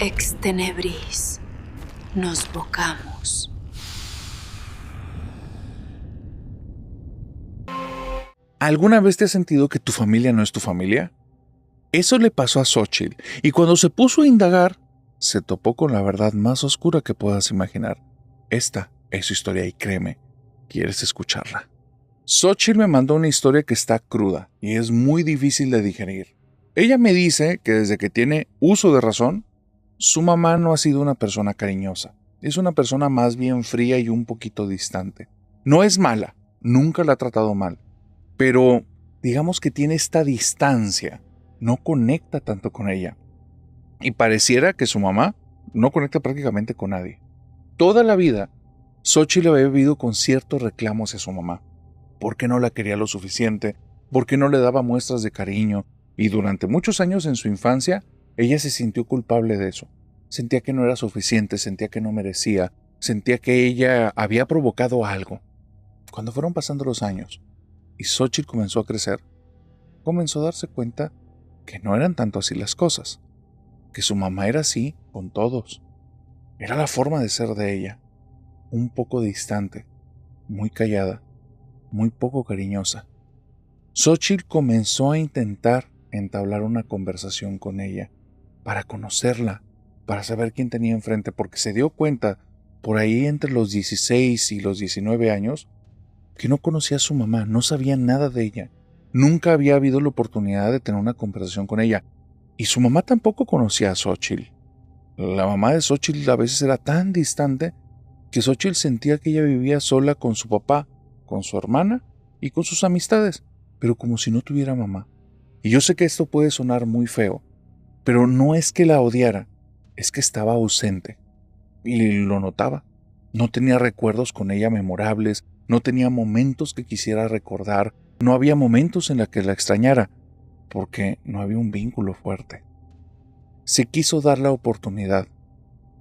Ex tenebris, nos vocamos. ¿Alguna vez te has sentido que tu familia no es tu familia? Eso le pasó a Xóchitl, y cuando se puso a indagar, se topó con la verdad más oscura que puedas imaginar. Esta es su historia y créeme, ¿quieres escucharla? Xóchitl me mandó una historia que está cruda y es muy difícil de digerir. Ella me dice que desde que tiene uso de razón, su mamá no ha sido una persona cariñosa. Es una persona más bien fría y un poquito distante. No es mala, nunca la ha tratado mal, pero digamos que tiene esta distancia, no conecta tanto con ella. Y pareciera que su mamá no conecta prácticamente con nadie. Toda la vida, Xóchitl había vivido con ciertos reclamos hacia su mamá. ¿Por qué no la quería lo suficiente? ¿Por qué no le daba muestras de cariño? Y durante muchos años en su infancia, ella se sintió culpable de eso. Sentía que no era suficiente, sentía que no merecía, sentía que ella había provocado algo. Cuando fueron pasando los años y Xóchitl comenzó a crecer, comenzó a darse cuenta que no eran tanto así las cosas, que su mamá era así con todos. Era la forma de ser de ella, un poco distante, muy callada, muy poco cariñosa. Xóchitl comenzó a intentar entablar una conversación con ella, para conocerla, para saber quién tenía enfrente, porque se dio cuenta, por ahí entre los 16 y los 19 años, que no conocía a su mamá, no sabía nada de ella. Nunca había habido la oportunidad de tener una conversación con ella. Y su mamá tampoco conocía a Xóchitl. La mamá de Xóchitl a veces era tan distante que Xóchitl sentía que ella vivía sola con su papá, con su hermana y con sus amistades, pero como si no tuviera mamá. Y yo sé que esto puede sonar muy feo, pero no es que la odiara, es que estaba ausente. Y lo notaba. No tenía recuerdos con ella memorables, no tenía momentos que quisiera recordar, no había momentos en los que la extrañara, porque no había un vínculo fuerte. Se quiso dar la oportunidad.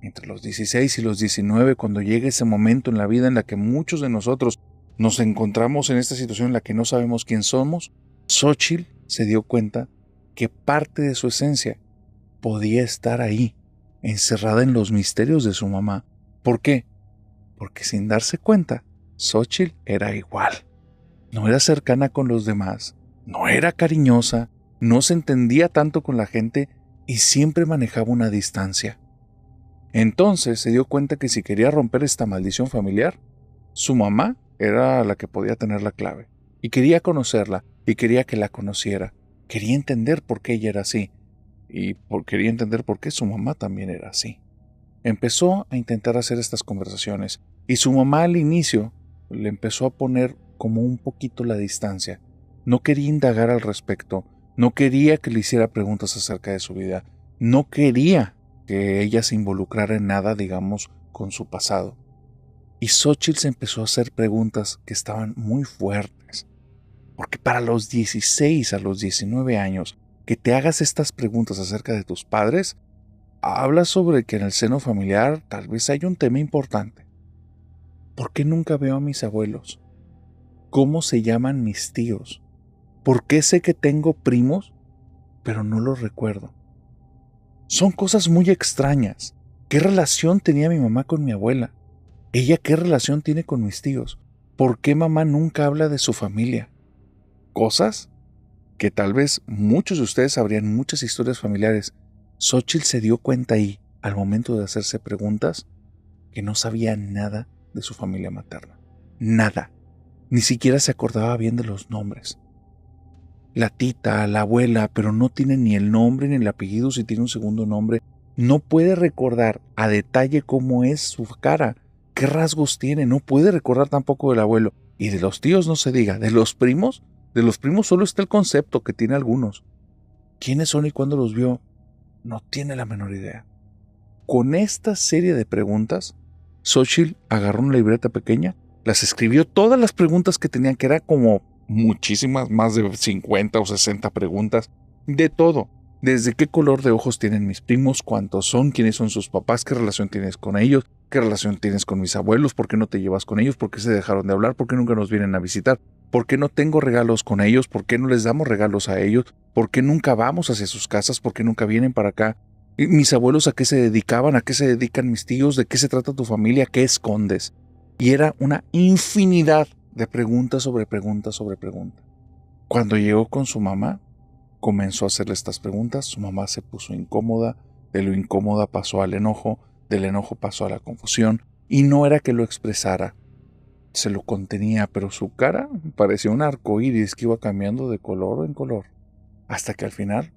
Entre los 16 y los 19, cuando llegue ese momento en la vida en la que muchos de nosotros nos encontramos en esta situación en la que no sabemos quién somos, Xóchitl se dio cuenta que parte de su esencia podía estar ahí, encerrada en los misterios de su mamá. ¿Por qué? Porque sin darse cuenta, Xóchitl era igual. No era cercana con los demás, no era cariñosa, no se entendía tanto con la gente y siempre manejaba una distancia. Entonces se dio cuenta que si quería romper esta maldición familiar, su mamá era la que podía tener la clave. Y quería conocerla, y quería que la conociera. Quería entender por qué ella era así, y quería entender por qué su mamá también era así. Empezó a intentar hacer estas conversaciones, y su mamá al inicio le empezó a poner como un poquito la distancia. No quería indagar al respecto, no quería que le hiciera preguntas acerca de su vida, no quería que ella se involucrara en nada, digamos, con su pasado. Y Xóchitl se empezó a hacer preguntas que estaban muy fuertes. Porque para los 16 a los 19 años, que te hagas estas preguntas acerca de tus padres, habla sobre que en el seno familiar tal vez hay un tema importante. ¿Por qué nunca veo a mis abuelos? ¿Cómo se llaman mis tíos? ¿Por qué sé que tengo primos, pero no los recuerdo? Son cosas muy extrañas. ¿Qué relación tenía mi mamá con mi abuela? ¿Ella qué relación tiene con mis tíos? ¿Por qué mamá nunca habla de su familia? Cosas que tal vez muchos de ustedes sabrían muchas historias familiares. Xóchitl se dio cuenta ahí, al momento de hacerse preguntas, que no sabía nada de su familia materna. Nada. Ni siquiera se acordaba bien de los nombres. La tita, la abuela, pero no tiene ni el nombre ni el apellido si tiene un segundo nombre. No puede recordar a detalle cómo es su cara, qué rasgos tiene. No puede recordar tampoco del abuelo. Y de los tíos no se diga. De los primos solo está el concepto que tiene algunos. ¿Quiénes son y cuándo los vio? No tiene la menor idea. Con esta serie de preguntas, Xóchitl agarró una libreta pequeña, las escribió todas las preguntas que tenían, que era como muchísimas, más de 50 o 60 preguntas, de todo. Desde qué color de ojos tienen mis primos, cuántos son, quiénes son sus papás, qué relación tienes con ellos, qué relación tienes con mis abuelos, por qué no te llevas con ellos, por qué se dejaron de hablar, por qué nunca nos vienen a visitar, por qué no tengo regalos con ellos, por qué no les damos regalos a ellos, por qué nunca vamos hacia sus casas, por qué nunca vienen para acá. Mis abuelos a qué se dedicaban, a qué se dedican mis tíos, de qué se trata tu familia, qué escondes. Y era una infinidad de preguntas sobre preguntas sobre preguntas. Cuando llegó con su mamá, comenzó a hacerle estas preguntas. Su mamá se puso incómoda, de lo incómoda pasó al enojo, del enojo pasó a la confusión. Y no era que lo expresara, se lo contenía, pero su cara parecía un arco iris que iba cambiando de color en color. Hasta que al final,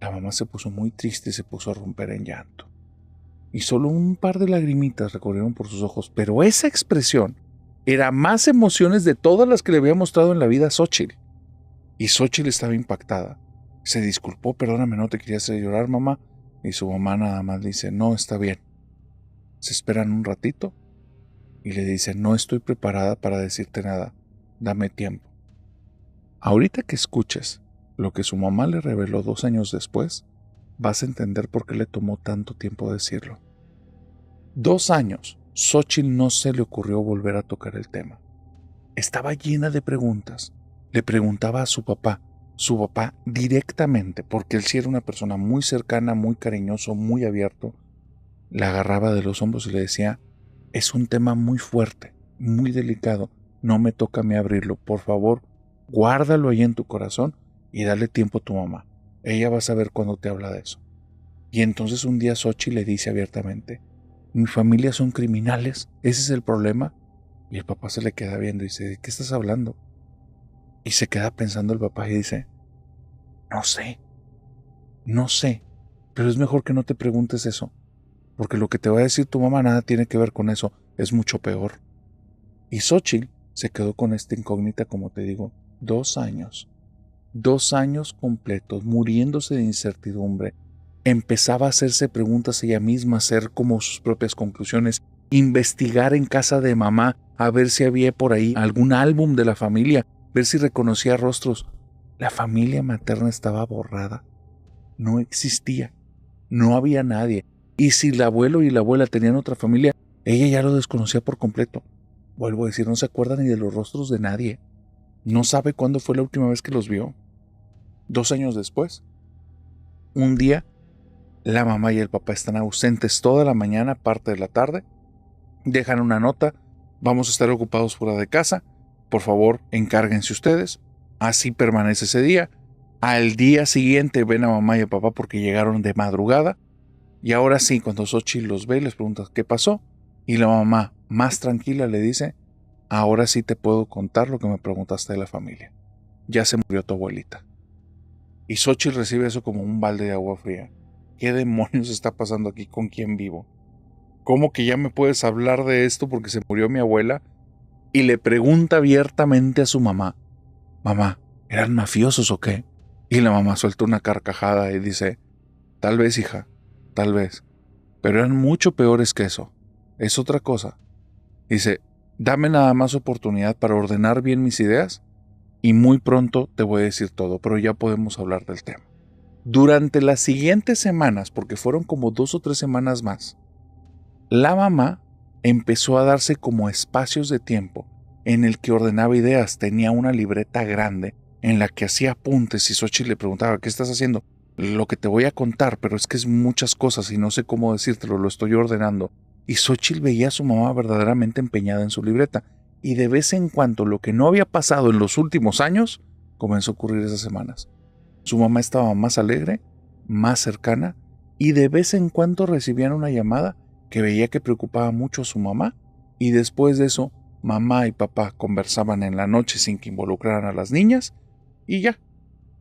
la mamá se puso muy triste y se puso a romper en llanto. Y solo un par de lagrimitas recorrieron por sus ojos, pero esa expresión era más emociones de todas las que le había mostrado en la vida a Xóchitl. Y Xóchitl estaba impactada. Se disculpó, perdóname, no te quería hacer llorar, mamá. Y su mamá nada más le dice, no, está bien. Se esperan un ratito y le dice, no estoy preparada para decirte nada, dame tiempo. Ahorita que escuches lo que su mamá le reveló 2 años después, vas a entender por qué le tomó tanto tiempo decirlo. 2 años, Xóchitl no se le ocurrió volver a tocar el tema. Estaba llena de preguntas. Le preguntaba a su papá directamente, porque él sí era una persona muy cercana, muy cariñoso, muy abierto. La agarraba de los hombros y le decía, es un tema muy fuerte, muy delicado, no me toca a mí abrirlo, por favor, guárdalo ahí en tu corazón y dale tiempo a tu mamá. Ella va a saber cuando te habla de eso. Y entonces un día Xóchitl le dice abiertamente, mi familia son criminales, ese es el problema. Y el papá se le queda viendo y dice, ¿de qué estás hablando? Y se queda pensando el papá y dice, no sé, pero es mejor que no te preguntes eso, porque lo que te va a decir tu mamá nada tiene que ver con eso, es mucho peor. Y Xóchitl se quedó con esta incógnita, como te digo, 2 años. 2 años completos, muriéndose de incertidumbre. Empezaba a hacerse preguntas ella misma, hacer como sus propias conclusiones, investigar en casa de mamá, a ver si había por ahí algún álbum de la familia, ver si reconocía rostros. La familia materna estaba borrada. No existía. No había nadie. Y si el abuelo y la abuela tenían otra familia, ella ya lo desconocía por completo. Vuelvo a decir, no se acuerda ni de los rostros de nadie. No sabe cuándo fue la última vez que los vio. 2 años después. Un día, la mamá y el papá están ausentes toda la mañana, parte de la tarde. Dejan una nota, vamos a estar ocupados fuera de casa. Por favor, encárguense ustedes. Así permanece ese día. Al día siguiente ven a mamá y a papá porque llegaron de madrugada. Y ahora sí, cuando Xóchitl los ve, les pregunta ¿qué pasó? Y la mamá, más tranquila, le dice, ahora sí te puedo contar lo que me preguntaste de la familia. Ya se murió tu abuelita. Y Xóchitl recibe eso como un balde de agua fría. ¿Qué demonios está pasando aquí? ¿Con quién vivo? ¿Cómo que ya me puedes hablar de esto porque se murió mi abuela? Y le pregunta abiertamente a su mamá, mamá, ¿eran mafiosos o qué? Y la mamá suelta una carcajada y dice, tal vez, hija, tal vez, pero eran mucho peores que eso. Es otra cosa. Dice, dame nada más oportunidad para ordenar bien mis ideas y muy pronto te voy a decir todo, pero ya podemos hablar del tema. Durante las siguientes semanas, porque fueron como 2 o 3 semanas más, la mamá empezó a darse como espacios de tiempo en el que ordenaba ideas. Tenía una libreta grande en la que hacía apuntes y Xóchitl le preguntaba, ¿qué estás haciendo? Lo que te voy a contar, pero es que es muchas cosas y no sé cómo decírtelo, lo estoy ordenando. Y Xóchitl veía a su mamá verdaderamente empeñada en su libreta. Y de vez en cuando lo que no había pasado en los últimos años comenzó a ocurrir esas semanas. Su mamá estaba más alegre, más cercana, y de vez en cuando recibían una llamada que veía que preocupaba mucho a su mamá, y después de eso, mamá y papá conversaban en la noche sin que involucraran a las niñas, y ya.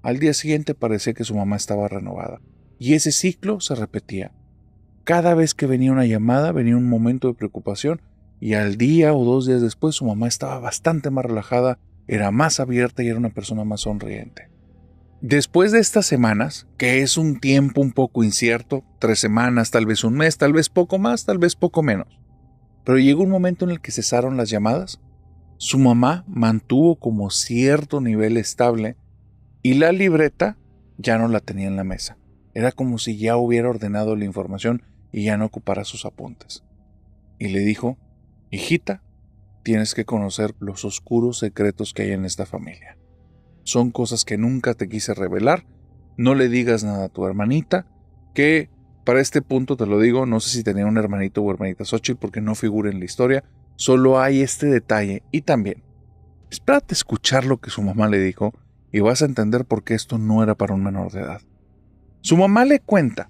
Al día siguiente parecía que su mamá estaba renovada. Y ese ciclo se repetía. Cada vez que venía una llamada, venía un momento de preocupación, y al día o 2 días después su mamá estaba bastante más relajada, era más abierta y era una persona más sonriente. Después de estas semanas, que es un tiempo un poco incierto, 3 semanas, tal vez un mes, tal vez poco más, tal vez poco menos, pero llegó un momento en el que cesaron las llamadas, su mamá mantuvo como cierto nivel estable y la libreta ya no la tenía en la mesa. Era como si ya hubiera ordenado la información y ya no ocupara sus apuntes. Y le dijo, hijita, tienes que conocer los oscuros secretos que hay en esta familia. Son cosas que nunca te quise revelar. No le digas nada a tu hermanita, que Para este punto te lo digo, no sé si tenía un hermanito o hermanita Xóchitl porque no figura en la historia, solo hay este detalle. Y también, espérate escuchar lo que su mamá le dijo y vas a entender por qué esto no era para un menor de edad. Su mamá le cuenta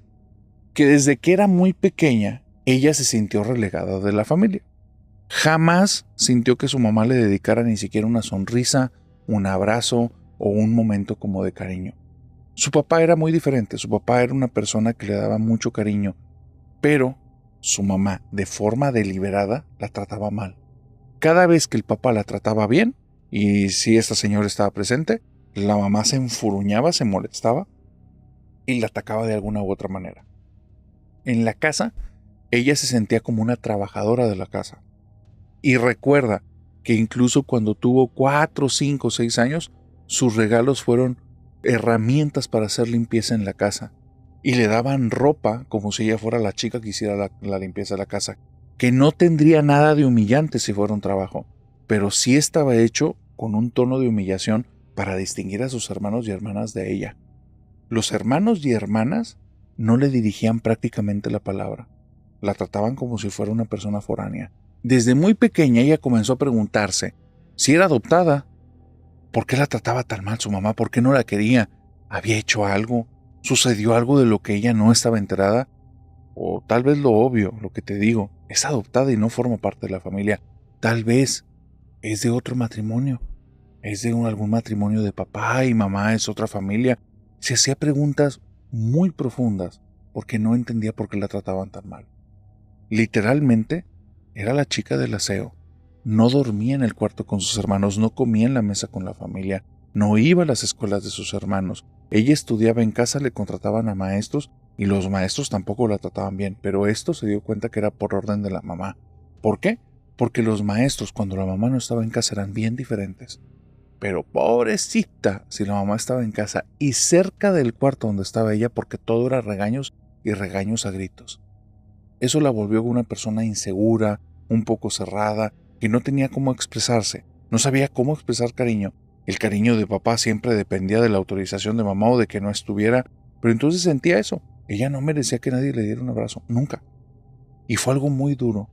que desde que era muy pequeña, ella se sintió relegada de la familia. Jamás sintió que su mamá le dedicara ni siquiera una sonrisa, un abrazo o un momento como de cariño. Su papá era muy diferente, su papá era una persona que le daba mucho cariño, pero su mamá, de forma deliberada, la trataba mal. Cada vez que el papá la trataba bien, y si esta señora estaba presente, la mamá se enfuruñaba, se molestaba y la atacaba de alguna u otra manera. En la casa, ella se sentía como una trabajadora de la casa. Y recuerda que incluso cuando tuvo 4, 5, 6 años, sus regalos fueron herramientas para hacer limpieza en la casa. Y le daban ropa como si ella fuera la chica que hiciera la limpieza de la casa. Que no tendría nada de humillante si fuera un trabajo, pero sí estaba hecho con un tono de humillación para distinguir a sus hermanos y hermanas de ella. Los hermanos y hermanas no le dirigían prácticamente la palabra. La trataban como si fuera una persona foránea. Desde muy pequeña ella comenzó a preguntarse si era adoptada. ¿Por qué la trataba tan mal su mamá? ¿Por qué no la quería? ¿Había hecho algo? ¿Sucedió algo de lo que ella no estaba enterada? O tal vez lo obvio, lo que te digo, es adoptada y no forma parte de la familia. Tal vez es de otro matrimonio. Es de algún matrimonio de papá y mamá, es otra familia. Se hacía preguntas muy profundas porque no entendía por qué la trataban tan mal. Literalmente, era la chica del aseo. No dormía en el cuarto con sus hermanos, no comía en la mesa con la familia, no iba a las escuelas de sus hermanos. Ella estudiaba en casa, le contrataban a maestros y los maestros tampoco la trataban bien, pero esto se dio cuenta que era por orden de la mamá. ¿Por qué? Porque los maestros cuando la mamá no estaba en casa eran bien diferentes. Pero pobrecita si la mamá estaba en casa y cerca del cuarto donde estaba ella porque todo era regaños y regaños a gritos. Eso la volvió una persona insegura, un poco cerrada, que no tenía cómo expresarse, no sabía cómo expresar cariño. El cariño de papá siempre dependía de la autorización de mamá o de que no estuviera, pero entonces sentía eso. Ella no merecía que nadie le diera un abrazo, nunca. Y fue algo muy duro,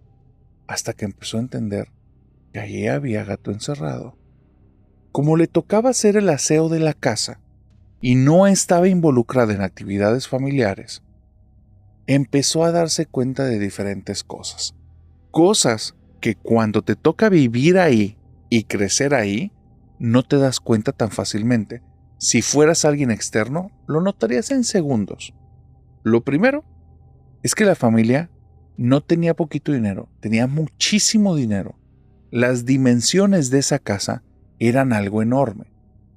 hasta que empezó a entender que allí había gato encerrado. Como le tocaba hacer el aseo de la casa y no estaba involucrada en actividades familiares, empezó a darse cuenta de diferentes cosas. Cosas que cuando te toca vivir ahí y crecer ahí, no te das cuenta tan fácilmente. Si fueras alguien externo, lo notarías en segundos. Lo primero es que la familia no tenía poquito dinero, tenía muchísimo dinero. Las dimensiones de esa casa eran algo enorme.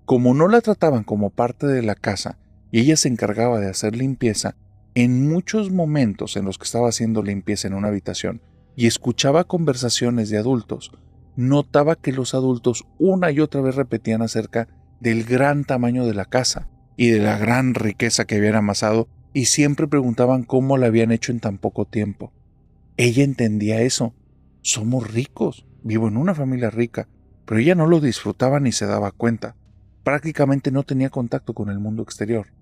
Como no la trataban como parte de la casa y ella se encargaba de hacer limpieza, en muchos momentos en los que estaba haciendo limpieza en una habitación y escuchaba conversaciones de adultos, notaba que los adultos una y otra vez repetían acerca del gran tamaño de la casa y de la gran riqueza que habían amasado y siempre preguntaban cómo la habían hecho en tan poco tiempo. Ella entendía eso. Somos ricos, vivo en una familia rica, pero ella no lo disfrutaba ni se daba cuenta. Prácticamente no tenía contacto con el mundo exterior.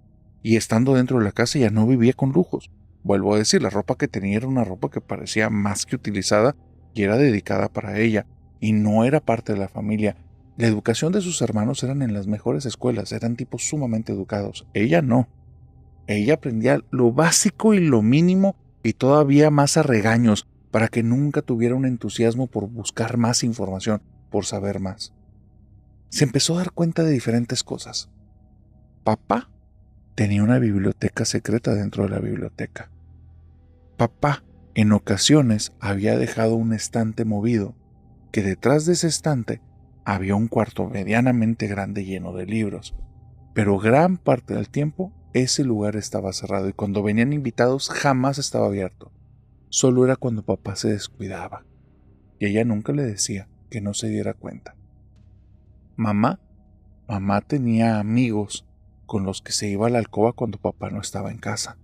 Y estando dentro de la casa ya no vivía con lujos. Vuelvo a decir, la ropa que tenía era una ropa que parecía más que utilizada y era dedicada para ella, y no era parte de la familia. La educación de sus hermanos eran en las mejores escuelas, eran tipos sumamente educados. Ella no. Ella aprendía lo básico y lo mínimo y todavía más a regaños para que nunca tuviera un entusiasmo por buscar más información, por saber más. Se empezó a dar cuenta de diferentes cosas. Papá tenía una biblioteca secreta dentro de la biblioteca. Papá, en ocasiones, había dejado un estante movido, que detrás de ese estante había un cuarto medianamente grande lleno de libros, pero gran parte del tiempo ese lugar estaba cerrado y cuando venían invitados jamás estaba abierto. Solo era cuando papá se descuidaba, y ella nunca le decía que no se diera cuenta. Mamá tenía amigos con los que se iba a la alcoba cuando papá no estaba en casa.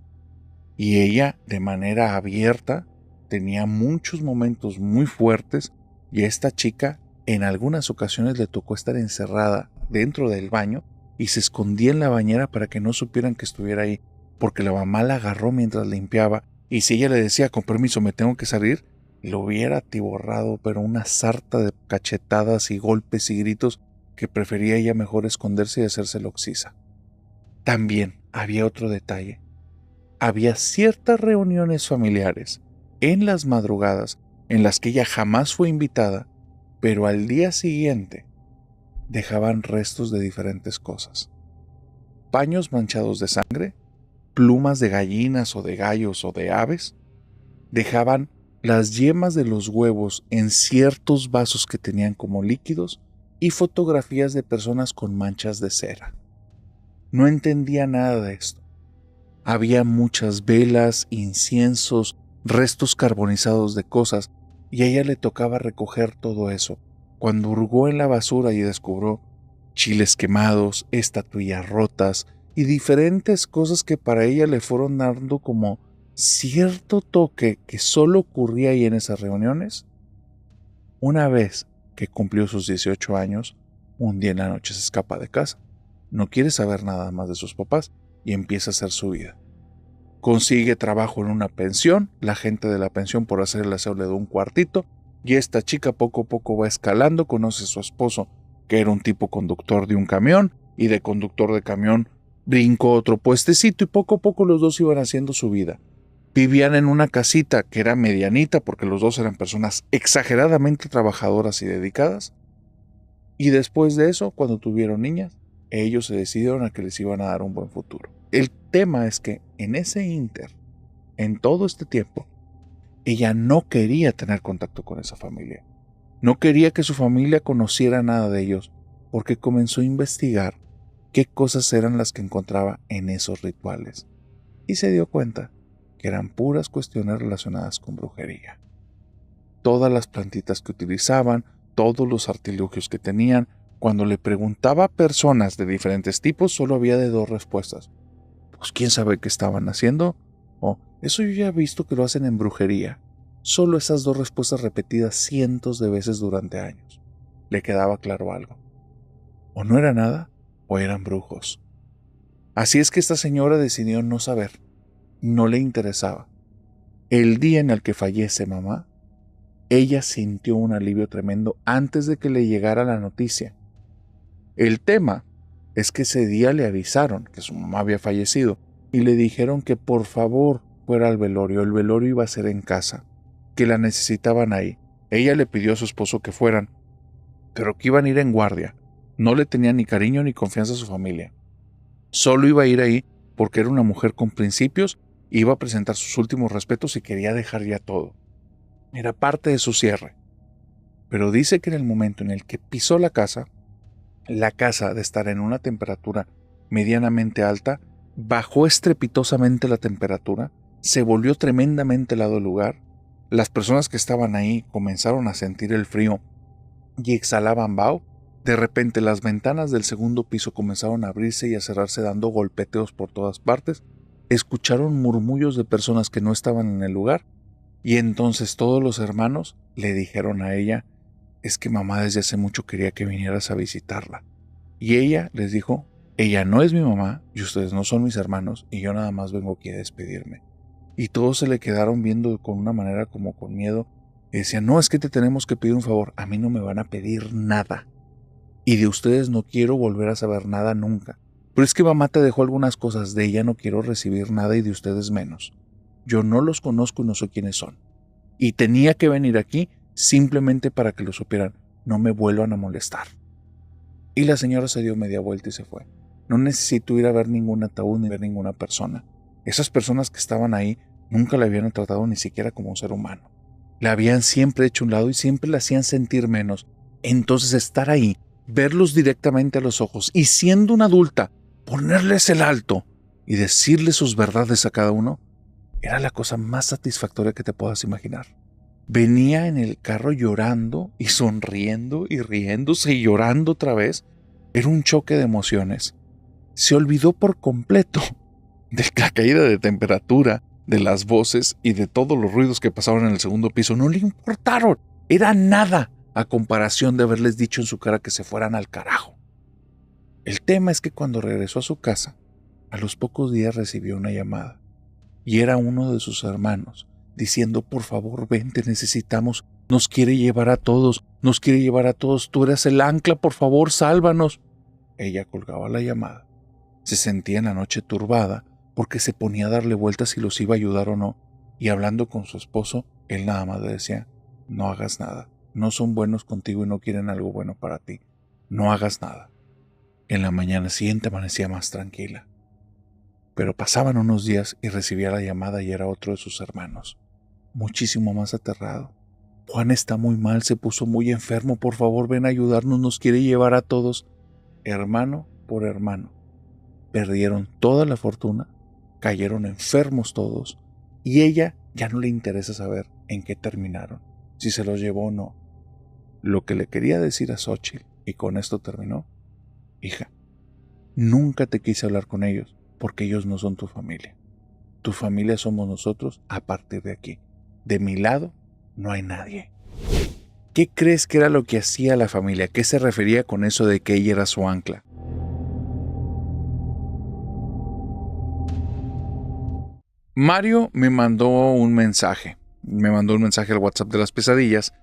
Y ella, de manera abierta, tenía muchos momentos muy fuertes y a esta chica en algunas ocasiones le tocó estar encerrada dentro del baño y se escondía en la bañera para que no supieran que estuviera ahí. porque la mamá la agarró mientras limpiaba y si ella le decía con permiso me tengo que salir, lo hubiera atiborrado, pero una sarta de cachetadas y golpes y gritos que prefería ella mejor esconderse y hacerse la oxisa. También había otro detalle. Había ciertas reuniones familiares en las madrugadas en las que ella jamás fue invitada, pero al día siguiente dejaban restos de diferentes cosas. Paños manchados de sangre, plumas de gallinas o de gallos o de aves, dejaban las yemas de los huevos en ciertos vasos que tenían como líquidos y fotografías de personas con manchas de cera. No entendía nada de esto. Había muchas velas, inciensos, restos carbonizados de cosas y a ella le tocaba recoger todo eso. Cuando hurgó en la basura y descubrió chiles quemados, estatuillas rotas y diferentes cosas que para ella le fueron dando como cierto toque que solo ocurría ahí en esas reuniones. Una vez que cumplió sus 18 años, un día en la noche se escapa de casa. No quiere saber nada más de sus papás y empieza a hacer su vida. Consigue trabajo en una pensión, la gente de la pensión por hacer el aseo le da un cuartito y esta chica poco a poco va escalando, conoce a su esposo que era un tipo conductor de un camión y de conductor de camión brincó otro puestecito y poco a poco los dos iban haciendo su vida. Vivían en una casita que era medianita porque los dos eran personas exageradamente trabajadoras y dedicadas. Y después de eso, cuando tuvieron niñas, ellos se decidieron a que les iban a dar un buen futuro. El tema es que en ese ínter, en todo este tiempo, ella no quería tener contacto con esa familia. No quería que su familia conociera nada de ellos porque comenzó a investigar qué cosas eran las que encontraba en esos rituales. Y se dio cuenta que eran puras cuestiones relacionadas con brujería. Todas las plantitas que utilizaban, todos los artilugios que tenían, cuando le preguntaba a personas de diferentes tipos, solo había de dos respuestas. Pues quién sabe qué estaban haciendo, o eso yo ya he visto que lo hacen en brujería. Solo esas dos respuestas repetidas cientos de veces durante años. Le quedaba claro algo. O no era nada, o eran brujos. Así es que esta señora decidió no saber. No le interesaba. El día en el que fallece mamá, ella sintió un alivio tremendo antes de que le llegara la noticia. El tema es que ese día le avisaron que su mamá había fallecido y le dijeron que por favor fuera al velorio. El velorio iba a ser en casa, que la necesitaban ahí. Ella le pidió a su esposo que fueran, pero que iban a ir en guardia. No le tenía ni cariño ni confianza a su familia. Solo iba a ir ahí porque era una mujer con principios, iba a presentar sus últimos respetos y quería dejar ya todo. Era parte de su cierre. Pero dice que en el momento en el que pisó la casa de estar en una temperatura medianamente alta, bajó estrepitosamente la temperatura, se volvió tremendamente helado el lugar, las personas que estaban ahí comenzaron a sentir el frío y exhalaban vaho. De repente las ventanas del segundo piso comenzaron a abrirse y a cerrarse dando golpeteos por todas partes, escucharon murmullos de personas que no estaban en el lugar y entonces todos los hermanos le dijeron a ella, es que mamá desde hace mucho quería que vinieras a visitarla. Y ella les dijo, ella no es mi mamá y ustedes no son mis hermanos y yo nada más vengo aquí a despedirme. Y todos se le quedaron viendo con una manera como con miedo y decían, no, es que te tenemos que pedir un favor, a mí no me van a pedir nada. Y de ustedes no quiero volver a saber nada nunca. Pero es que mamá te dejó algunas cosas, de ella no quiero recibir nada y de ustedes menos. Yo no los conozco y no sé quiénes son. Y tenía que venir aquí simplemente para que lo supieran, no me vuelvan a molestar. Y la señora se dio media vuelta y se fue. No necesito ir a ver ningún ataúd ni ver ninguna persona. Esas personas que estaban ahí nunca la habían tratado ni siquiera como un ser humano. La habían siempre hecho a un lado y siempre la hacían sentir menos. Entonces estar ahí, verlos directamente a los ojos y siendo una adulta, ponerles el alto y decirles sus verdades a cada uno, era la cosa más satisfactoria que te puedas imaginar. Venía en el carro llorando y sonriendo y riéndose y llorando otra vez. Era un choque de emociones. Se olvidó por completo de la caída de temperatura, de las voces y de todos los ruidos que pasaban en el segundo piso. No le importaron. Era nada a comparación de haberles dicho en su cara que se fueran al carajo. El tema es que cuando regresó a su casa, A los pocos días recibió una llamada y era uno de sus hermanos diciendo: por favor, ven, te necesitamos, nos quiere llevar a todos, tú eres el ancla, por favor, sálvanos. Ella colgaba la llamada. Se sentía en la noche turbada porque se ponía a darle vueltas si los iba a ayudar o no, y hablando con su esposo, él nada más le decía: no hagas nada, no son buenos contigo y no quieren algo bueno para ti, no hagas nada. En la mañana siguiente amanecía más tranquila. Pero pasaban unos días y recibía la llamada y era otro de sus hermanos, muchísimo más aterrado. Juan está muy mal, se puso muy enfermo, por favor ven a ayudarnos, nos quiere llevar a todos. Hermano por hermano, perdieron toda la fortuna, cayeron enfermos todos, y ella ya no le interesa saber en qué terminaron, si se los llevó o no. Lo que le quería decir a Xóchitl, y con esto terminó: hija, nunca te quise hablar con ellos, porque ellos no son tu familia. Tu familia somos nosotros a partir de aquí. De mi lado no hay nadie. ¿Qué crees que era lo que hacía la familia? ¿A qué se refería con eso de que ella era su ancla? Mario me mandó un mensaje. Me mandó un mensaje al WhatsApp de las pesadillas.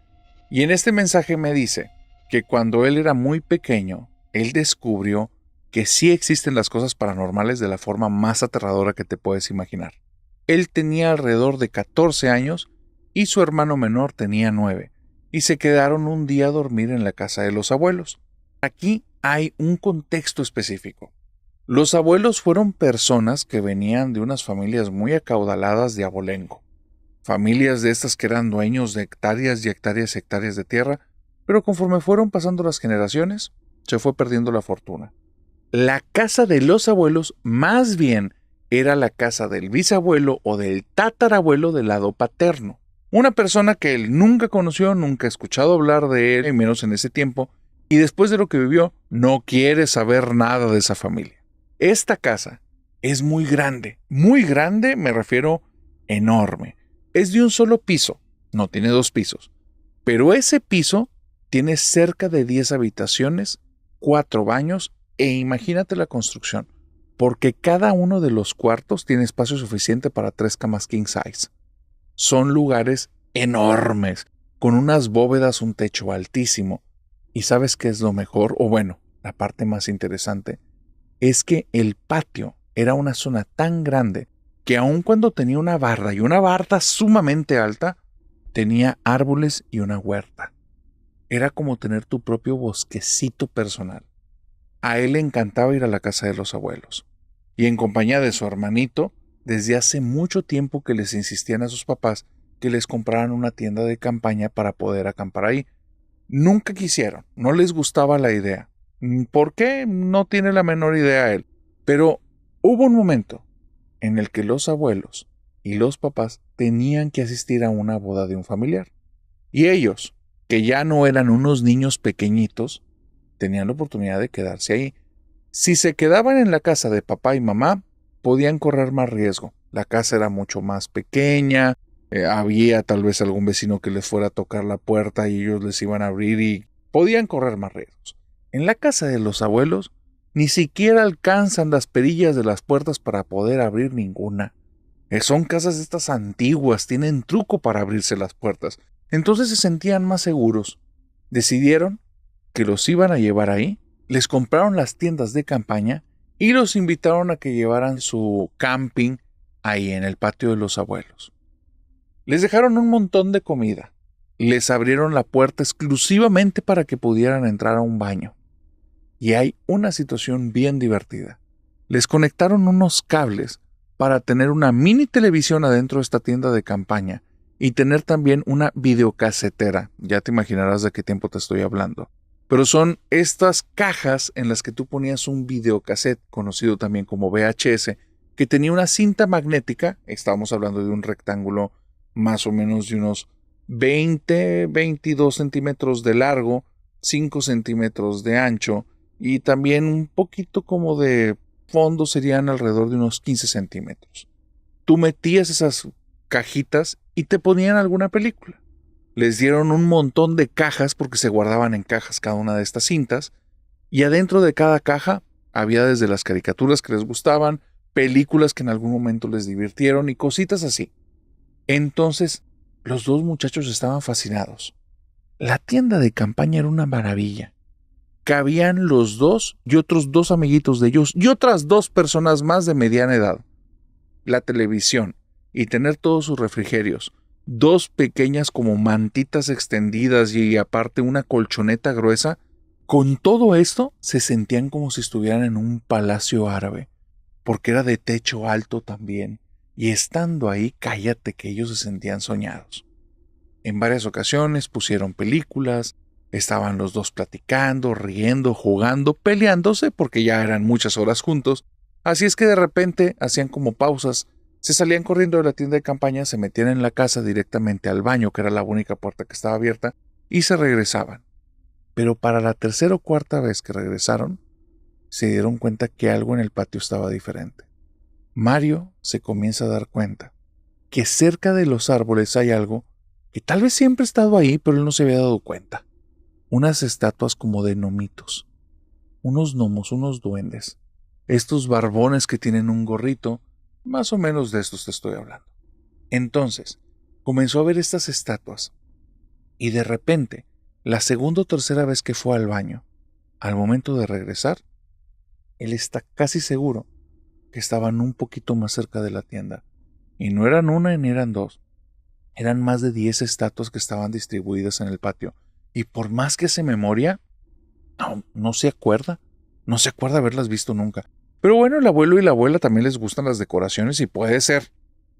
Y en este mensaje me dice que cuando él era muy pequeño, él descubrió que sí existen las cosas paranormales de la forma más aterradora que te puedes imaginar. Él tenía alrededor de 14 años y su hermano menor tenía 9, y se quedaron un día a dormir en la casa de los abuelos. Aquí hay un contexto específico. Los abuelos fueron personas que venían de unas familias muy acaudaladas de abolengo. Familias de estas que eran dueños de hectáreas y hectáreas y hectáreas de tierra, pero conforme fueron pasando las generaciones, se fue perdiendo la fortuna. La casa de los abuelos más bien era la casa del bisabuelo o del tatarabuelo del lado paterno. Una persona que él nunca conoció, nunca ha escuchado hablar de él, menos en ese tiempo, y después de lo que vivió, no quiere saber nada de esa familia. Esta casa es muy grande me refiero enorme. Es de un solo piso, no tiene 2 pisos, pero ese piso tiene cerca de 10 habitaciones, 4 baños, e imagínate la construcción, porque cada uno de los cuartos tiene espacio suficiente para 3 camas king size. Son lugares enormes, con unas bóvedas, un techo altísimo. ¿Y sabes qué es lo mejor? O bueno, la parte más interesante, es que el patio era una zona tan grande que aun cuando tenía una barda, y una barda sumamente alta, tenía árboles y una huerta. Era como tener tu propio bosquecito personal. A él le encantaba ir a la casa de los abuelos, y en compañía de su hermanito, desde hace mucho tiempo que les insistían a sus papás que les compraran una tienda de campaña para poder acampar ahí. Nunca quisieron, no les gustaba la idea. ¿Por qué? No tiene la menor idea él. Pero hubo un momento en el que los abuelos y los papás tenían que asistir a una boda de un familiar. Y ellos, que ya no eran unos niños pequeñitos, tenían la oportunidad de quedarse ahí. Si se quedaban en la casa de papá y mamá, podían correr más riesgo. La casa era mucho más pequeña, había tal vez algún vecino que les fuera a tocar la puerta y ellos les iban a abrir y podían correr más riesgos. En la casa de los abuelos, ni siquiera alcanzan las perillas de las puertas para poder abrir ninguna. Son casas estas antiguas, tienen truco para abrirse las puertas. Entonces se sentían más seguros. Decidieron que los iban a llevar ahí, les compraron las tiendas de campaña y los invitaron a que llevaran su camping ahí en el patio de los abuelos. Les dejaron un montón de comida. Les abrieron la puerta exclusivamente para que pudieran entrar a un baño. Y hay una situación bien divertida. Les conectaron unos cables para tener una mini televisión adentro de esta tienda de campaña y tener también una videocasetera. Ya te imaginarás de qué tiempo te estoy hablando. Pero son estas cajas en las que tú ponías un videocassette, conocido también como VHS, que tenía una cinta magnética. Estábamos hablando de un rectángulo más o menos de unos 22 centímetros de largo, 5 centímetros de ancho, y también un poquito como de fondo serían alrededor de unos 15 centímetros. Tú metías esas cajitas y te ponían alguna película. Les dieron un montón de cajas porque se guardaban en cajas cada una de estas cintas, y adentro de cada caja había desde las caricaturas que les gustaban, películas que en algún momento les divirtieron y cositas así. Entonces, los dos muchachos estaban fascinados. La tienda de campaña era una maravilla. Cabían los dos y otros dos amiguitos de ellos y otras dos personas más de mediana edad. La televisión y tener todos sus refrigerios, dos pequeñas como mantitas extendidas y aparte una colchoneta gruesa, con todo esto se sentían como si estuvieran en un palacio árabe, porque era de techo alto también, y estando ahí, cállate que ellos se sentían soñados. En varias ocasiones pusieron películas, estaban los dos platicando, riendo, jugando, peleándose porque ya eran muchas horas juntos, así es que de repente hacían como pausas, se salían corriendo de la tienda de campaña, se metían en la casa directamente al baño, que era la única puerta que estaba abierta, y se regresaban. Pero para la tercera o cuarta vez que regresaron, se dieron cuenta que algo en el patio estaba diferente. Mario se comienza a dar cuenta que cerca de los árboles hay algo que tal vez siempre ha estado ahí, pero él no se había dado cuenta. Unas estatuas como de gnomitos, unos gnomos, unos duendes, estos barbones que tienen un gorrito, más o menos de estos te estoy hablando. Entonces, comenzó a ver estas estatuas, y de repente, la segunda o tercera vez que fue al baño, al momento de regresar, él está casi seguro que estaban un poquito más cerca de la tienda, y no eran una ni eran dos, eran más de 10 estatuas que estaban distribuidas en el patio, y por más que hace memoria, no se acuerda haberlas visto nunca. Pero bueno, el abuelo y la abuela también les gustan las decoraciones y puede ser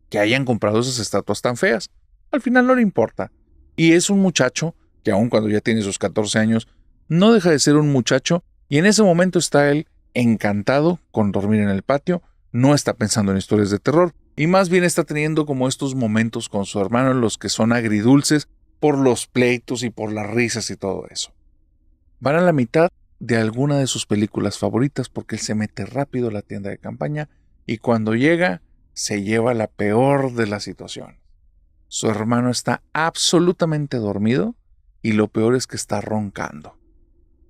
que hayan comprado esas estatuas tan feas. Al final no le importa. Y es un muchacho que aun cuando ya tiene sus 14 años, no deja de ser un muchacho y en ese momento está él encantado con dormir en el patio, no está pensando en historias de terror y más bien está teniendo como estos momentos con su hermano en los que son agridulces por los pleitos y por las risas y todo eso. Van a la mitad de alguna de sus películas favoritas porque él se mete rápido a la tienda de campaña y cuando llega se lleva la peor de la situación. Su hermano está absolutamente dormido y lo peor es que está roncando.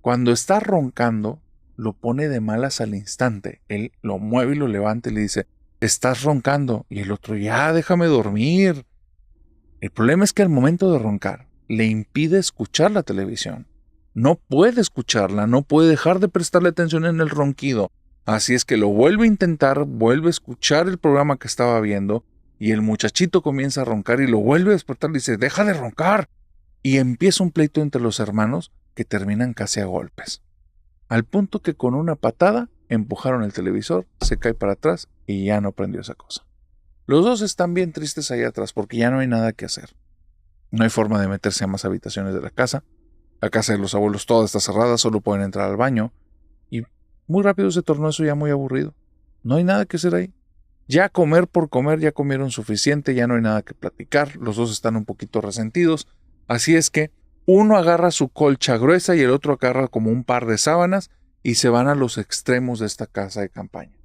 Cuando está roncando, lo pone de malas al instante. Él lo mueve y lo levanta y le dice, estás roncando. Y el otro, ya, déjame dormir. El problema es que al momento de roncar, le impide escuchar la televisión. No puede escucharla, no puede dejar de prestarle atención en el ronquido. Así es que lo vuelve a intentar, vuelve a escuchar el programa que estaba viendo, y el muchachito comienza a roncar y lo vuelve a despertar y dice, deja de roncar. Y empieza un pleito entre los hermanos que terminan casi a golpes. Al punto que con una patada empujaron el televisor, se cae para atrás y ya no prendió esa cosa. Los dos están bien tristes ahí atrás porque ya no hay nada que hacer. No hay forma de meterse a más habitaciones de la casa. La casa de los abuelos toda está cerrada, solo pueden entrar al baño. Y muy rápido se tornó eso ya muy aburrido. No hay nada que hacer ahí. Ya comer por comer, ya comieron suficiente, ya no hay nada que platicar. Los dos están un poquito resentidos. Así es que uno agarra su colcha gruesa y el otro agarra como un par de sábanas y se van a los extremos de esta casa de campaña.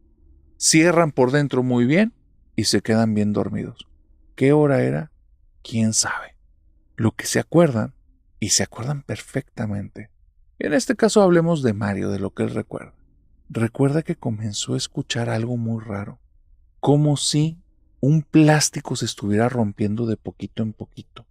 Cierran por dentro muy bien y se quedan bien dormidos. ¿Qué hora era? ¿Quién sabe? Lo que se acuerdan, y se acuerdan perfectamente. En este caso hablemos de Mario, de lo que él recuerda. Recuerda que comenzó a escuchar algo muy raro, como si un plástico se estuviera rompiendo de poquito en poquito,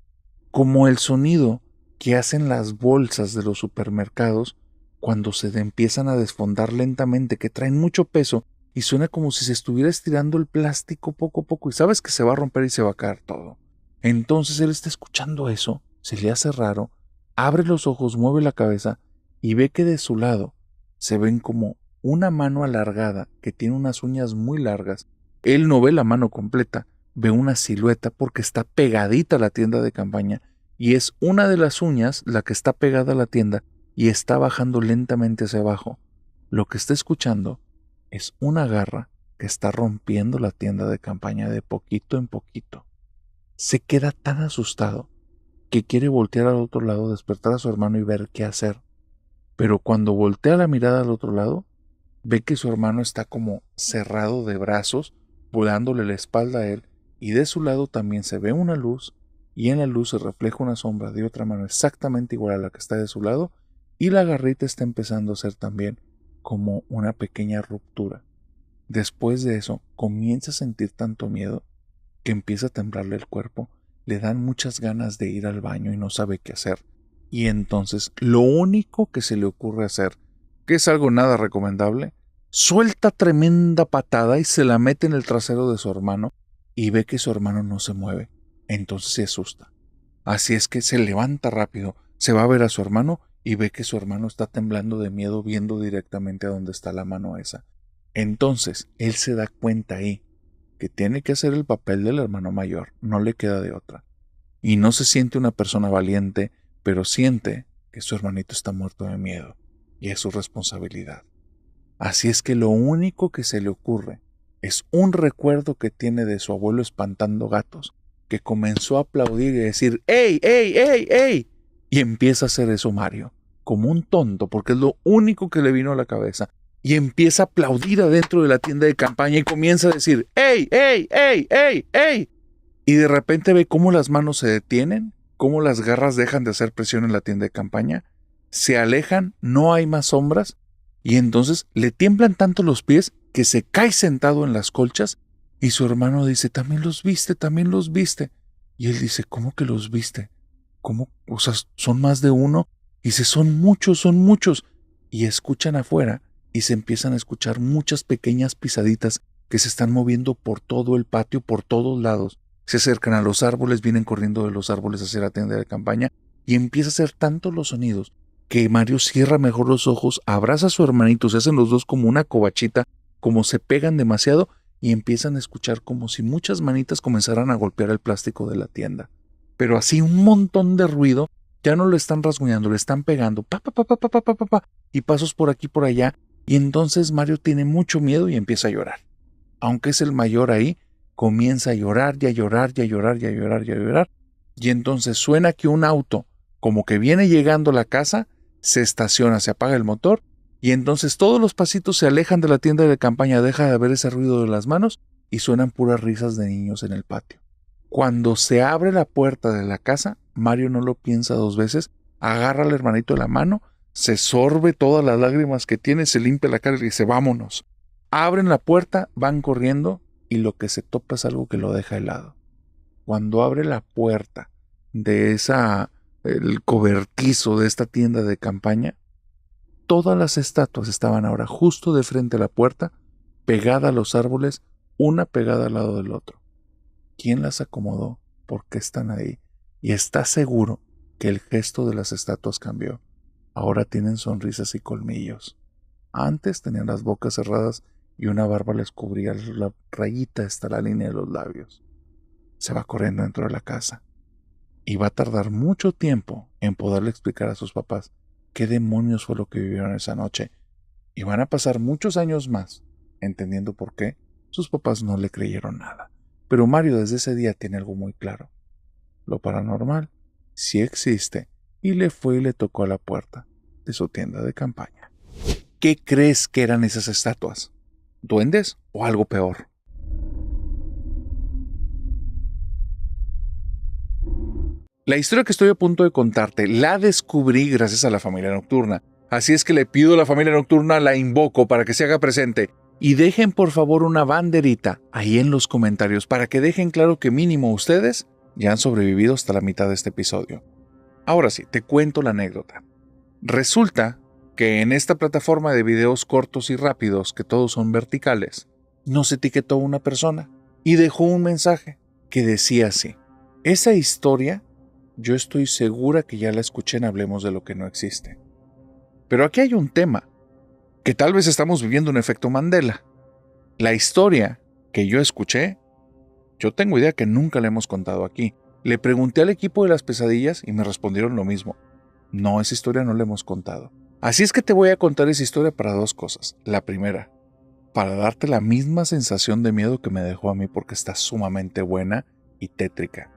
como el sonido que hacen las bolsas de los supermercados cuando se empiezan a desfondar lentamente, que traen mucho peso y suena como si se estuviera estirando el plástico poco a poco y sabes que se va a romper y se va a caer todo. Entonces él está escuchando eso, se le hace raro, abre los ojos, mueve la cabeza y ve que de su lado se ven como una mano alargada que tiene unas uñas muy largas. Él no ve la mano completa, ve una silueta porque está pegadita a la tienda de campaña y es una de las uñas la que está pegada a la tienda y está bajando lentamente hacia abajo. Lo que está escuchando es una garra que está rompiendo la tienda de campaña de poquito en poquito. Se queda tan asustado que quiere voltear al otro lado, despertar a su hermano y ver qué hacer. Pero cuando voltea la mirada al otro lado, ve que su hermano está como cerrado de brazos, dándole la espalda a él, y de su lado también se ve una luz, y en la luz se refleja una sombra de otra mano exactamente igual a la que está de su lado, y la garrita está empezando a hacer también como una pequeña ruptura. Después de eso, comienza a sentir tanto miedo que empieza a temblarle el cuerpo, le dan muchas ganas de ir al baño y no sabe qué hacer. Y entonces, lo único que se le ocurre hacer, que es algo nada recomendable, suelta tremenda patada y se la mete en el trasero de su hermano y ve que su hermano no se mueve. Entonces se asusta. Así es que se levanta rápido, se va a ver a su hermano y ve que su hermano está temblando de miedo viendo directamente a donde está la mano esa. Entonces, él se da cuenta ahí que tiene que hacer el papel del hermano mayor, no le queda de otra. Y no se siente una persona valiente, pero siente que su hermanito está muerto de miedo y es su responsabilidad. Así es que lo único que se le ocurre es un recuerdo que tiene de su abuelo espantando gatos, que comenzó a aplaudir y decir ¡Ey, ey, ey, ey! Y empieza a hacer eso Mario, como un tonto, porque es lo único que le vino a la cabeza. Y empieza a aplaudir adentro de la tienda de campaña y comienza a decir ¡Ey, ey, ey, ey, ey! Y de repente ve cómo las manos se detienen, cómo las garras dejan de hacer presión en la tienda de campaña, se alejan, no hay más sombras, y entonces le tiemblan tanto los pies que se cae sentado en las colchas y su hermano dice, también los viste, también los viste. Y él dice, ¿cómo que los viste? ¿Cómo? O sea, ¿son más de uno? Y dice, son muchos, son muchos. Y escuchan afuera y se empiezan a escuchar muchas pequeñas pisaditas que se están moviendo por todo el patio, por todos lados. Se acercan a los árboles, vienen corriendo de los árboles hacia la tienda de campaña y empieza a hacer tantos los sonidos que Mario cierra mejor los ojos, abraza a su hermanito, se hacen los dos como una covachita, como se pegan demasiado y empiezan a escuchar como si muchas manitas comenzaran a golpear el plástico de la tienda. Pero así un montón de ruido, ya no lo están rasguñando, le están pegando, pa, pa, pa, pa, pa, pa, pa, pa, y pasos por aquí por allá, y entonces Mario tiene mucho miedo y empieza a llorar. Aunque es el mayor ahí, comienza a llorar y a llorar y a llorar y a llorar y a llorar, y entonces suena que un auto, como que viene llegando a la casa, se estaciona, se apaga el motor, y entonces todos los pasitos se alejan de la tienda de campaña, deja de haber ese ruido de las manos y suenan puras risas de niños en el patio. Cuando se abre la puerta de la casa, Mario no lo piensa dos veces, agarra al hermanito de la mano, se sorbe todas las lágrimas que tiene, se limpia la cara y dice, vámonos. Abren la puerta, van corriendo y lo que se topa es algo que lo deja helado. Cuando abre la puerta de el cobertizo de esta tienda de campaña, todas las estatuas estaban ahora justo de frente a la puerta, pegada a los árboles, una pegada al lado del otro. ¿Quién las acomodó? ¿Por qué están ahí? Y está seguro que el gesto de las estatuas cambió. Ahora tienen sonrisas y colmillos. Antes tenían las bocas cerradas y una barba les cubría la rayita hasta la línea de los labios. Se va corriendo dentro de la casa. Y va a tardar mucho tiempo en poderle explicar a sus papás qué demonios fue lo que vivieron esa noche. Y van a pasar muchos años más, entendiendo por qué sus papás no le creyeron nada. Pero Mario desde ese día tiene algo muy claro. Lo paranormal sí existe y le fue y le tocó a la puerta de su tienda de campaña. ¿Qué crees que eran esas estatuas? ¿Duendes o algo peor? La historia que estoy a punto de contarte la descubrí gracias a la familia nocturna. Así es que le pido a la familia nocturna, la invoco para que se haga presente. Y dejen por favor una banderita ahí en los comentarios para que dejen claro que mínimo ustedes ya han sobrevivido hasta la mitad de este episodio. Ahora sí, te cuento la anécdota. Resulta que en esta plataforma de videos cortos y rápidos, que todos son verticales, nos etiquetó una persona y dejó un mensaje que decía así: esa historia yo estoy segura que ya la escuché en Hablemos de lo que no existe. Pero aquí hay un tema, que tal vez estamos viviendo un efecto Mandela. La historia que yo escuché, yo tengo idea que nunca la hemos contado aquí. Le pregunté al equipo de las pesadillas y me respondieron lo mismo. No, esa historia no la hemos contado. Así es que te voy a contar esa historia para dos cosas. La primera, para darte la misma sensación de miedo que me dejó a mí porque está sumamente buena y tétrica.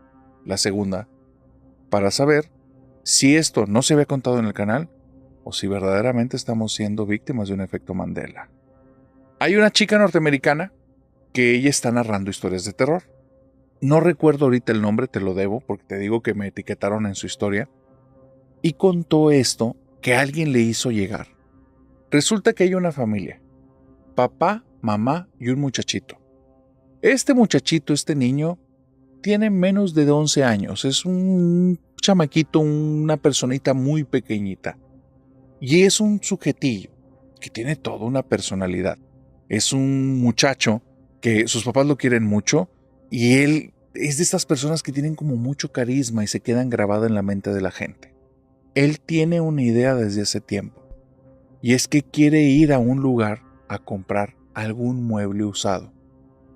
La segunda, para saber si esto no se había contado en el canal o si verdaderamente estamos siendo víctimas de un efecto Mandela. Hay una chica norteamericana que ella está narrando historias de terror. No recuerdo ahorita el nombre, te lo debo, porque te digo que me etiquetaron en su historia. Y contó esto que alguien le hizo llegar. Resulta que hay una familia. Papá, mamá y un muchachito. Este muchachito, este niño, tiene menos de 11 años. Es un chamaquito, una personita muy pequeñita. Y es un sujetillo que tiene toda una personalidad. Es un muchacho que sus papás lo quieren mucho y él es de estas personas que tienen como mucho carisma y se quedan grabadas en la mente de la gente. Él tiene una idea desde hace tiempo y es que quiere ir a un lugar a comprar algún mueble usado.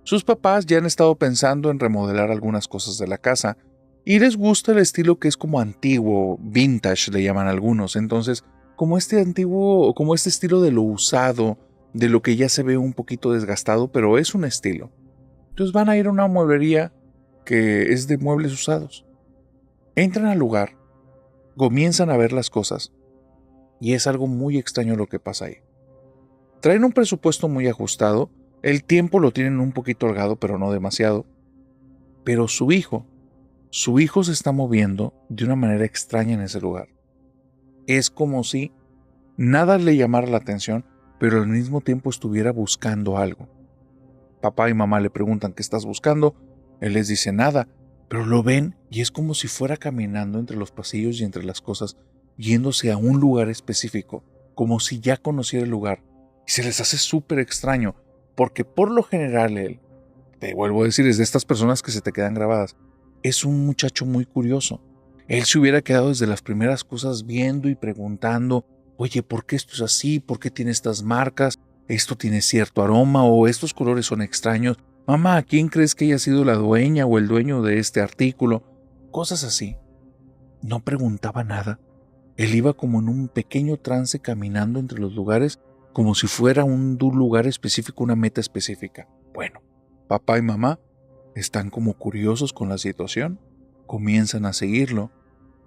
Sus papás ya han estado pensando en remodelar algunas cosas de la casa y les gusta el estilo que es como antiguo, vintage le llaman algunos. Entonces, como este estilo de lo usado, de lo que ya se ve un poquito desgastado, pero es un estilo. Entonces van a ir a una mueblería que es de muebles usados. Entran al lugar, comienzan a ver las cosas y es algo muy extraño lo que pasa ahí. Traen un presupuesto muy ajustado, el tiempo lo tienen un poquito holgado, pero no demasiado. Pero su hijo se está moviendo de una manera extraña en ese lugar. Es como si nada le llamara la atención, pero al mismo tiempo estuviera buscando algo. Papá y mamá le preguntan ¿qué estás buscando? Él les dice nada, pero lo ven y es como si fuera caminando entre los pasillos y entre las cosas, yéndose a un lugar específico, como si ya conociera el lugar. Y se les hace súper extraño, porque por lo general él, te vuelvo a decir, es de estas personas que se te quedan grabadas, es un muchacho muy curioso. Él se hubiera quedado desde las primeras cosas viendo y preguntando, oye, ¿por qué esto es así? ¿Por qué tiene estas marcas? ¿Esto tiene cierto aroma? ¿O estos colores son extraños? Mamá, ¿quién crees que haya sido la dueña o el dueño de este artículo? Cosas así. No preguntaba nada. Él iba como en un pequeño trance caminando entre los lugares, como si fuera un lugar específico, una meta específica. Bueno, papá y mamá están como curiosos con la situación, comienzan a seguirlo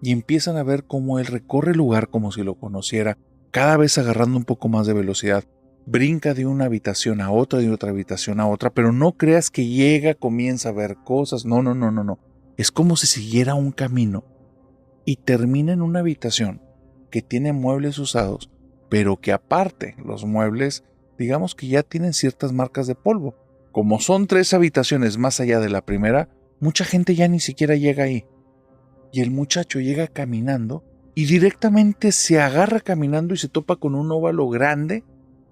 y empiezan a ver cómo él recorre el lugar como si lo conociera, cada vez agarrando un poco más de velocidad. Brinca de una habitación a otra, de otra habitación a otra, pero no creas que llega, comienza a ver cosas. No. Es como si siguiera un camino y termina en una habitación que tiene muebles usados, pero que aparte los muebles, digamos que ya tienen ciertas marcas de polvo. Como son 3 habitaciones más allá de la primera, mucha gente ya ni siquiera llega ahí. Y el muchacho llega caminando y directamente se agarra caminando y se topa con un óvalo grande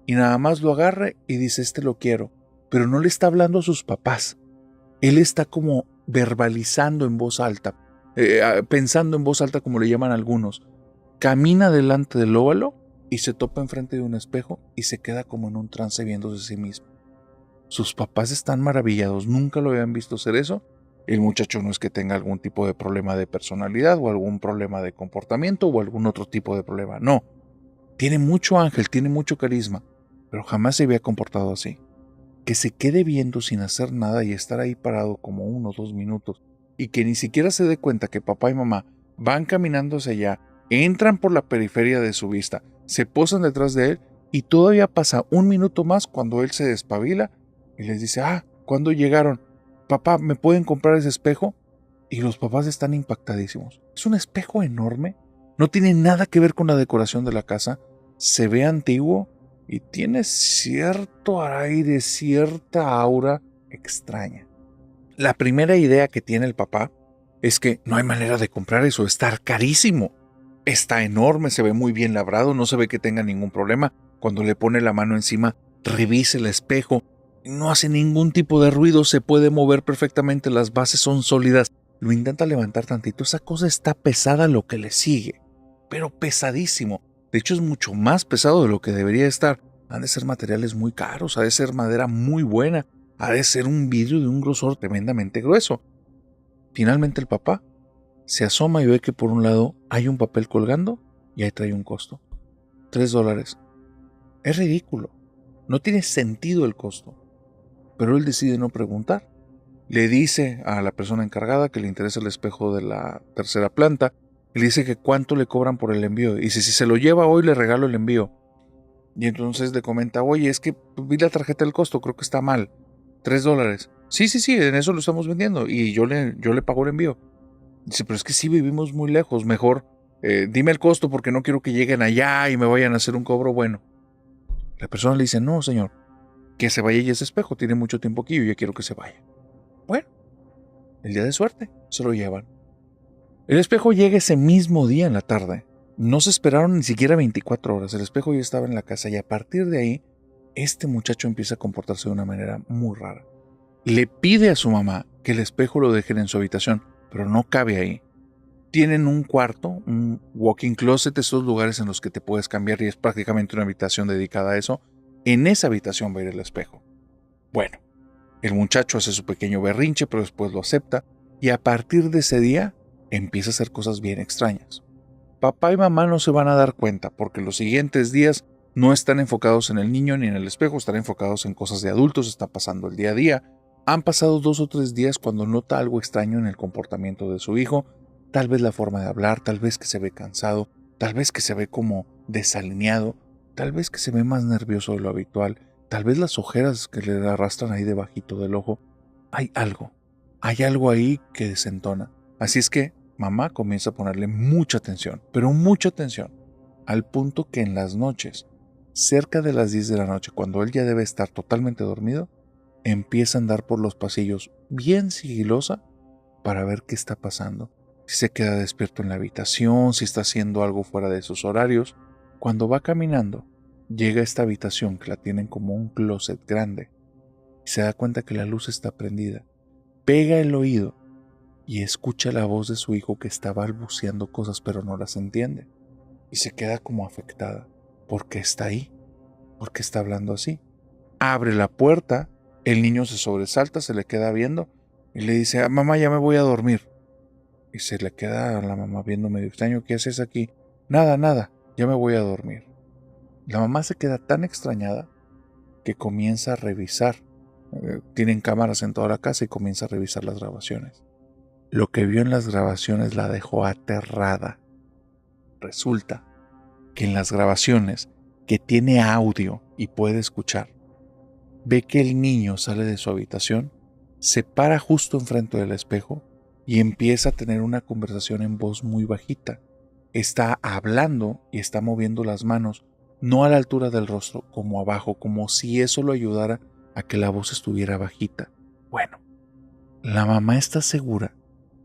y nada más lo agarra y dice, este lo quiero. Pero no le está hablando a sus papás. Él está como verbalizando en voz alta, pensando en voz alta como le llaman algunos. Camina delante del óvalo y se topa enfrente de un espejo y se queda como en un trance viéndose a sí mismo. Sus papás están maravillados, nunca lo habían visto hacer eso. El muchacho no es que tenga algún tipo de problema de personalidad o algún problema de comportamiento o algún otro tipo de problema, no. Tiene mucho ángel, tiene mucho carisma, pero jamás se había comportado así. Que se quede viendo sin hacer nada y estar ahí parado como 1 o 2 minutos y que ni siquiera se dé cuenta que papá y mamá van caminando hacia allá, entran por la periferia de su vista, se posan detrás de él y todavía pasa 1 minuto más cuando él se despabila y les dice, ¿cuándo llegaron? Papá, ¿me pueden comprar ese espejo? Y los papás están impactadísimos. Es un espejo enorme, no tiene nada que ver con la decoración de la casa, se ve antiguo y tiene cierto aire, cierta aura extraña. La primera idea que tiene el papá es que no hay manera de comprar eso, está carísimo. Está enorme, se ve muy bien labrado, no se ve que tenga ningún problema. Cuando le pone la mano encima, revisa el espejo, no hace ningún tipo de ruido, se puede mover perfectamente, las bases son sólidas. Lo intenta levantar tantito, esa cosa está pesada lo que le sigue, pero pesadísimo. De hecho es mucho más pesado de lo que debería estar. Han de ser materiales muy caros, ha de ser madera muy buena, ha de ser un vidrio de un grosor tremendamente grueso. Finalmente el papá se asoma y ve que por un lado hay un papel colgando y ahí trae un costo. $3. Es ridículo, no tiene sentido el costo. Pero él decide no preguntar. Le dice a la persona encargada que le interesa el espejo de la 3ª planta y le dice que cuánto le cobran por el envío. Y dice, si se lo lleva hoy le regalo el envío. Y entonces le comenta, oye, es que vi la tarjeta del costo, creo que está mal. $3. Sí, en eso lo estamos vendiendo y yo le pago el envío. Dice, pero es que sí vivimos muy lejos, mejor dime el costo porque no quiero que lleguen allá y me vayan a hacer un cobro bueno. La persona le dice, no señor, que se vaya ya ese espejo, tiene mucho tiempo aquí, yo ya quiero que se vaya. Bueno, el día de suerte, se lo llevan. El espejo llega ese mismo día en la tarde. No se esperaron ni siquiera 24 horas, el espejo ya estaba en la casa y a partir de ahí, este muchacho empieza a comportarse de una manera muy rara. Le pide a su mamá que el espejo lo dejen en su habitación, pero no cabe ahí. Tienen un cuarto, un walk-in closet, esos lugares en los que te puedes cambiar y es prácticamente una habitación dedicada a eso. En esa habitación va a ir el espejo. Bueno, el muchacho hace su pequeño berrinche, pero después lo acepta y a partir de ese día empieza a hacer cosas bien extrañas. Papá y mamá no se van a dar cuenta porque los siguientes días no están enfocados en el niño ni en el espejo, están enfocados en cosas de adultos, está pasando el día a día. Han pasado 2 o 3 días cuando nota algo extraño en el comportamiento de su hijo, tal vez la forma de hablar, tal vez que se ve cansado, tal vez que se ve como desalineado, tal vez que se ve más nervioso de lo habitual, tal vez las ojeras que le arrastran ahí debajito del ojo. Hay algo ahí que desentona. Así es que mamá comienza a ponerle mucha atención, pero mucha atención, al punto que en las noches, cerca de las 10 de la noche, cuando él ya debe estar totalmente dormido, empieza a andar por los pasillos bien sigilosa para ver qué está pasando. Si se queda despierto en la habitación, si está haciendo algo fuera de sus horarios. Cuando va caminando, llega a esta habitación que la tienen como un closet grande y se da cuenta que la luz está prendida. Pega el oído y escucha la voz de su hijo que está balbuceando cosas pero no las entiende. Y se queda como afectada. ¿Por qué está ahí? ¿Por qué está hablando así? Abre la puerta, el niño se sobresalta, se le queda viendo y le dice: mamá, ya me voy a dormir. Y se le queda a la mamá viendo medio extraño. ¿Qué haces aquí? Nada, ya me voy a dormir. La mamá se queda tan extrañada que comienza a revisar. Tienen cámaras en toda la casa y comienza a revisar las grabaciones. Lo que vio en las grabaciones la dejó aterrada. Resulta que en las grabaciones, que tiene audio y puede escuchar, ve que el niño sale de su habitación, se para justo enfrente del espejo y empieza a tener una conversación en voz muy bajita. Está hablando y está moviendo las manos, no a la altura del rostro, como abajo, como si eso lo ayudara a que la voz estuviera bajita. Bueno, la mamá está segura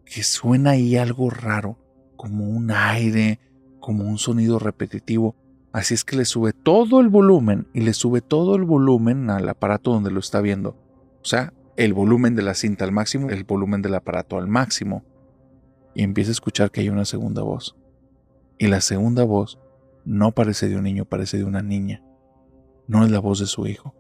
que suena ahí algo raro, como un aire, como un sonido repetitivo. Así es que le sube todo el volumen y le sube todo el volumen al aparato donde lo está viendo. O sea, el volumen de la cinta al máximo, el volumen del aparato al máximo. Y empieza a escuchar que hay una segunda voz. Y la segunda voz no parece de un niño, parece de una niña. No es la voz de su hijo.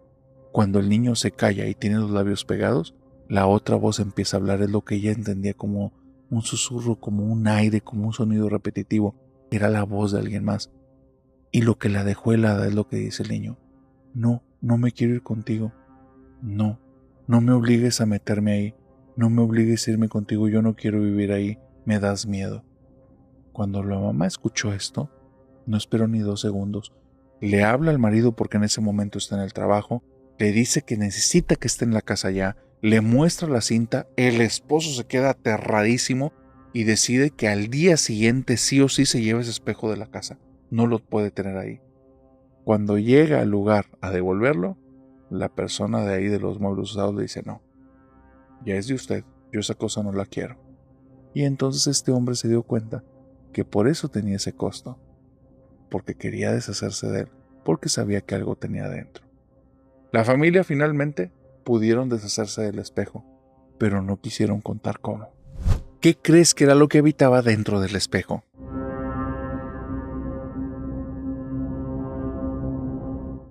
Cuando el niño se calla y tiene los labios pegados, la otra voz empieza a hablar. Es lo que ella entendía como un susurro, como un aire, como un sonido repetitivo. Era la voz de alguien más. Y lo que la dejó helada es lo que dice el niño: no me quiero ir contigo. No me obligues a meterme ahí. No me obligues a irme contigo. Yo no quiero vivir ahí. Me das miedo. Cuando la mamá escuchó esto, no esperó ni 2 segundos. Le habla al marido porque en ese momento está en el trabajo. Le dice que necesita que esté en la casa ya. Le muestra la cinta. El esposo se queda aterradísimo y decide que al día siguiente sí o sí se lleva ese espejo de la casa. No lo puede tener ahí. Cuando llega al lugar a devolverlo, la persona de ahí de los muebles usados le dice: no, ya es de usted, yo esa cosa no la quiero. Y entonces este hombre se dio cuenta que por eso tenía ese costo, porque quería deshacerse de él, porque sabía que algo tenía dentro. La familia finalmente pudieron deshacerse del espejo, pero no quisieron contar cómo. ¿Qué crees que era lo que habitaba dentro del espejo?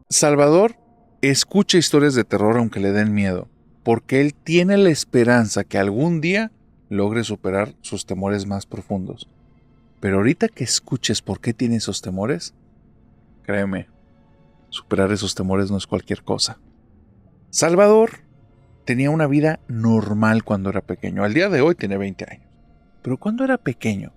Salvador escucha historias de terror aunque le den miedo, porque él tiene la esperanza que algún día logre superar sus temores más profundos. Pero ahorita que escuches por qué tiene esos temores, créeme, superar esos temores no es cualquier cosa. Salvador tenía una vida normal cuando era pequeño. Al día de hoy tiene 20 años. Pero cuando era pequeño,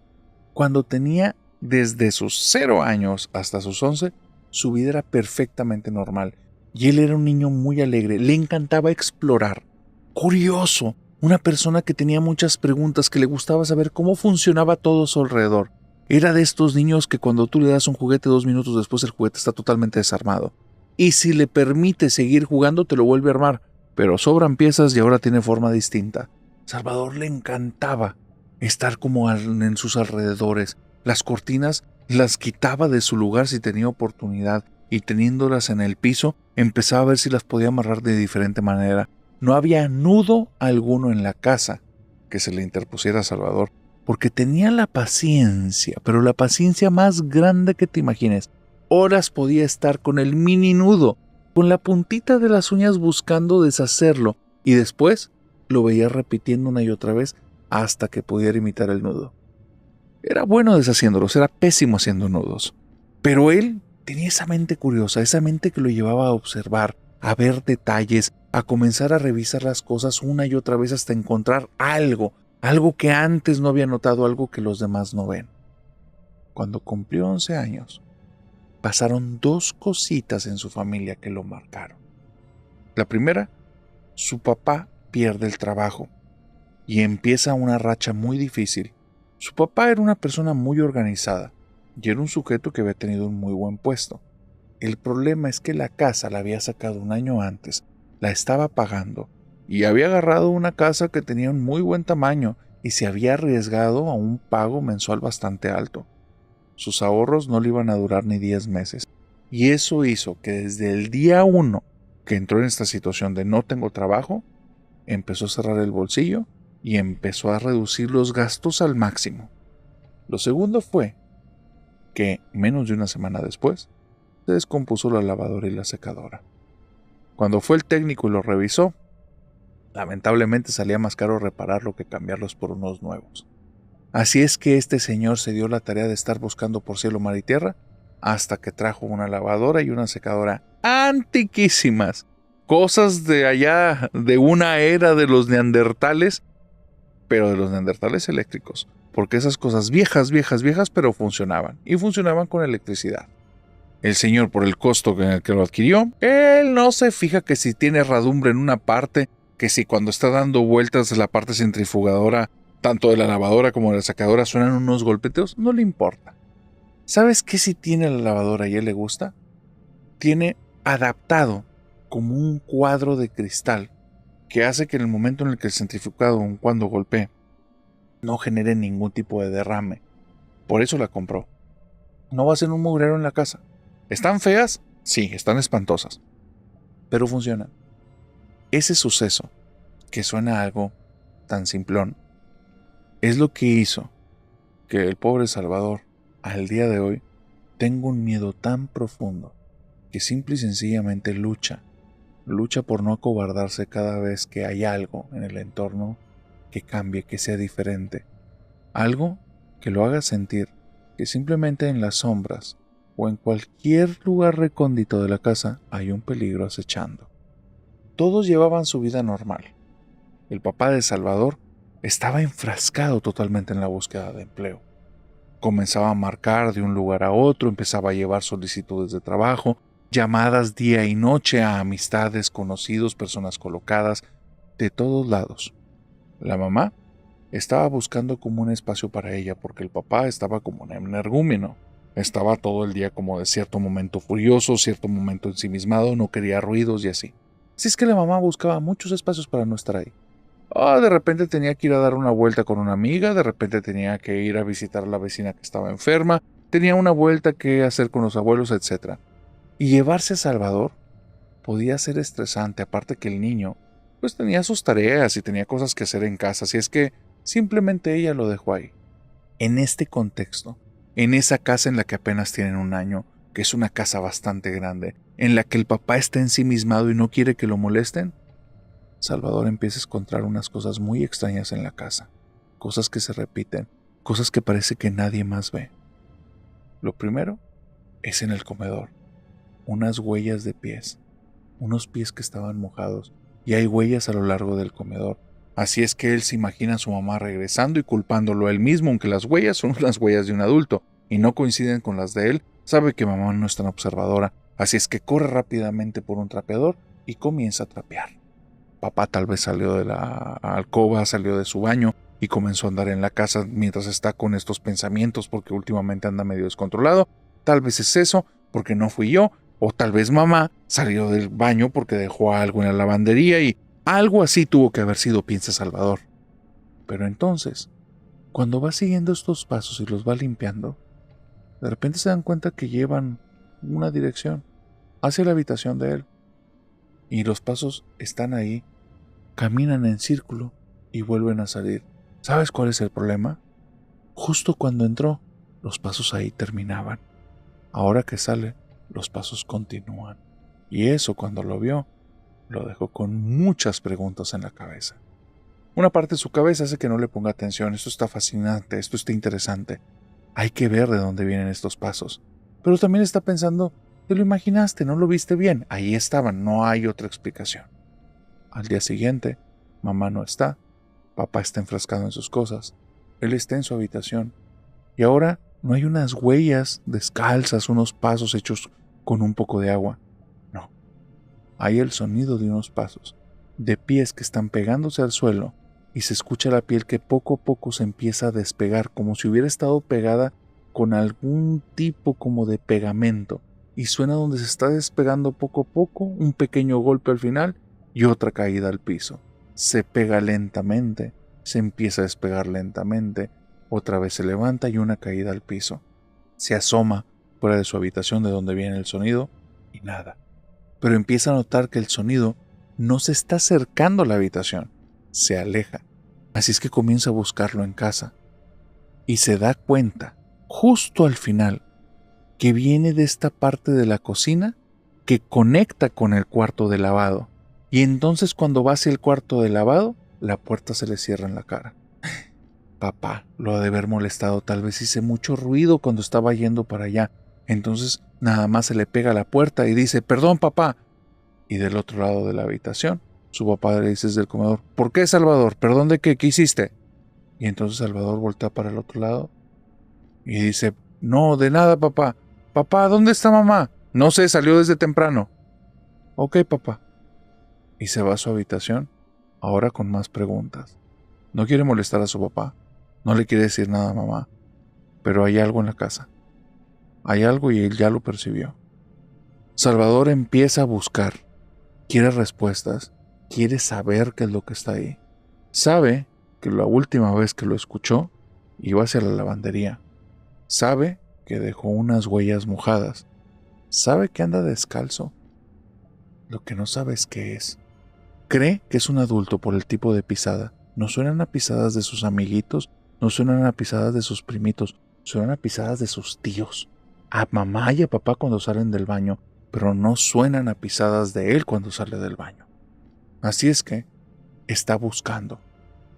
cuando tenía desde sus 0 años hasta sus 11, su vida era perfectamente normal. Y él era un niño muy alegre, le encantaba explorar, curioso, una persona que tenía muchas preguntas, que le gustaba saber cómo funcionaba todo a su alrededor. Era de estos niños que cuando tú le das un juguete 2 minutos después el juguete está totalmente desarmado. y si le permite seguir jugando te lo vuelve a armar, pero sobran piezas y ahora tiene forma distinta. Salvador le encantaba estar como en sus alrededores. Las cortinas las quitaba de su lugar si tenía oportunidad y teniéndolas en el piso empezaba a ver si las podía amarrar de diferente manera. No había nudo alguno en la casa que se le interpusiera a Salvador, porque tenía la paciencia, pero la paciencia más grande que te imagines. Horas podía estar con el mini nudo, con la puntita de las uñas buscando deshacerlo, y después lo veía repitiendo una y otra vez hasta que pudiera imitar el nudo. Era bueno deshaciéndolos, era pésimo haciendo nudos. Pero él tenía esa mente curiosa, esa mente que lo llevaba a observar, a ver detalles, a comenzar a revisar las cosas una y otra vez hasta encontrar algo que antes no había notado, algo que los demás no ven. Cuando cumplió 11 años, pasaron 2 cositas en su familia que lo marcaron. La primera, su papá pierde el trabajo y empieza una racha muy difícil. Su papá era una persona muy organizada y era un sujeto que había tenido un muy buen puesto. El problema es que la casa la había sacado un año antes, la estaba pagando y había agarrado una casa que tenía un muy buen tamaño y se había arriesgado a un pago mensual bastante alto. Sus ahorros no le iban a durar ni 10 meses y eso hizo que desde el día 1 que entró en esta situación de no tengo trabajo, empezó a cerrar el bolsillo y empezó a reducir los gastos al máximo. Lo segundo fue que menos de una semana después se descompuso la lavadora y la secadora. Cuando fue el técnico y lo revisó, lamentablemente salía más caro repararlo que cambiarlos por unos nuevos. Así es que este señor se dio la tarea de estar buscando por cielo, mar y tierra hasta que trajo una lavadora y una secadora antiquísimas, cosas de allá de una era de los neandertales, pero de los neandertales eléctricos, porque esas cosas viejas, pero funcionaban, y funcionaban con electricidad. El señor, por el costo en el que lo adquirió, él no se fija que si tiene herradumbre en una parte, que si cuando está dando vueltas la parte centrifugadora, tanto de la lavadora como de la secadora, suenan unos golpeteos, no le importa. ¿Sabes qué si tiene la lavadora y a él le gusta? Tiene adaptado como un cuadro de cristal que hace que en el momento en el que el centrifugado, cuando golpee, no genere ningún tipo de derrame. Por eso la compró. No va a ser un mugrero en la casa. ¿Están feas? Sí, están espantosas. Pero funcionan. Ese suceso, que suena a algo tan simplón, es lo que hizo que el pobre Salvador, al día de hoy, tenga un miedo tan profundo que simple y sencillamente lucha por no acobardarse cada vez que hay algo en el entorno que cambie, que sea diferente. Algo que lo haga sentir que simplemente en las sombras o en cualquier lugar recóndito de la casa hay un peligro acechando. Todos llevaban su vida normal. El papá de Salvador estaba enfrascado totalmente en la búsqueda de empleo. Comenzaba a marcar de un lugar a otro, empezaba a llevar solicitudes de trabajo, llamadas día y noche a amistades, conocidos, personas colocadas, de todos lados. La mamá estaba buscando como un espacio para ella porque el papá estaba como un energúmeno. Estaba todo el día como de cierto momento furioso, cierto momento ensimismado, no quería ruidos y así. Así es que la mamá buscaba muchos espacios para no estar ahí. De repente tenía que ir a dar una vuelta con una amiga, de repente tenía que ir a visitar a la vecina que estaba enferma, tenía una vuelta que hacer con los abuelos, etc. Y llevarse a Salvador podía ser estresante, aparte que el niño pues tenía sus tareas y tenía cosas que hacer en casa, así es que simplemente ella lo dejó ahí. En este contexto, en esa casa en la que apenas tienen un año, que es una casa bastante grande, en la que el papá está ensimismado y no quiere que lo molesten, Salvador empieza a encontrar unas cosas muy extrañas en la casa, cosas que se repiten, cosas que parece que nadie más ve. Lo primero es en el comedor, unas huellas de pies, unos pies que estaban mojados, y hay huellas a lo largo del comedor. Así es que él se imagina a su mamá regresando y culpándolo a él mismo, aunque las huellas son las huellas de un adulto y no coinciden con las de él. Sabe que mamá no es tan observadora, así es que corre rápidamente por un trapeador y comienza a trapear. Papá tal vez salió de la alcoba, salió de su baño y comenzó a andar en la casa mientras está con estos pensamientos porque últimamente anda medio descontrolado. Tal vez es eso, porque no fui yo, O tal vez mamá salió del baño porque dejó algo en la lavandería y algo así tuvo que haber sido, piensa Salvador. Pero entonces, cuando va siguiendo estos pasos y los va limpiando, de repente se dan cuenta que llevan una dirección hacia la habitación de él. Y los pasos están ahí, caminan en círculo y vuelven a salir. ¿Sabes cuál es el problema? Justo cuando entró, los pasos ahí terminaban. Ahora que sale, los pasos continúan. Y eso, cuando lo vio, lo dejó con muchas preguntas en la cabeza. Una parte de su cabeza hace que no le ponga atención. Esto está fascinante, esto está interesante. Hay que ver de dónde vienen estos pasos. Pero también está pensando, te lo imaginaste, no lo viste bien. Ahí estaban, no hay otra explicación. Al día siguiente, mamá no está, papá está enfrascado en sus cosas, él está en su habitación. Y ahora no hay unas huellas descalzas, unos pasos hechos con un poco de agua. No, hay el sonido de unos pasos, de pies que están pegándose al suelo, y se escucha la piel que poco a poco se empieza a despegar, como si hubiera estado pegada con algún tipo como de pegamento, y suena donde se está despegando poco a poco, un pequeño golpe al final y otra caída al piso. Se pega lentamente, se empieza a despegar lentamente, otra vez se levanta y una caída al piso. Se asoma fuera de su habitación de donde viene el sonido y nada. Pero empieza a notar que el sonido no se está acercando a la habitación, se aleja. Así es que comienza a buscarlo en casa y se da cuenta, justo al final, que viene de esta parte de la cocina que conecta con el cuarto de lavado. Y entonces cuando va hacia el cuarto de lavado, la puerta se le cierra en la cara. Papá lo ha de haber molestado, tal vez hice mucho ruido cuando estaba yendo para allá. Entonces nada más se le pega a la puerta y dice, perdón papá. Y del otro lado de la habitación, su papá le dice desde el comedor, ¿por qué Salvador? ¿Perdón de qué? ¿Qué hiciste? Y entonces Salvador voltea para el otro lado y dice, no, de nada papá. Papá, ¿dónde está mamá? No sé, salió desde temprano. Ok papá. Y se va a su habitación, ahora con más preguntas. No quiere molestar a su papá, no le quiere decir nada a mamá, pero hay algo en la casa. Hay algo y él ya lo percibió. Salvador empieza a buscar, quiere respuestas, quiere saber qué es lo que está ahí. Sabe que la última vez que lo escuchó, iba hacia la lavandería. Sabe que dejó unas huellas mojadas. Sabe que anda descalzo. Lo que no sabe es qué es. Cree que es un adulto por el tipo de pisada. No suenan a pisadas de sus amiguitos, no suenan a pisadas de sus primitos, suenan a pisadas de sus tíos, a mamá y a papá cuando salen del baño, pero no suenan a pisadas de él cuando sale del baño. Así es que está buscando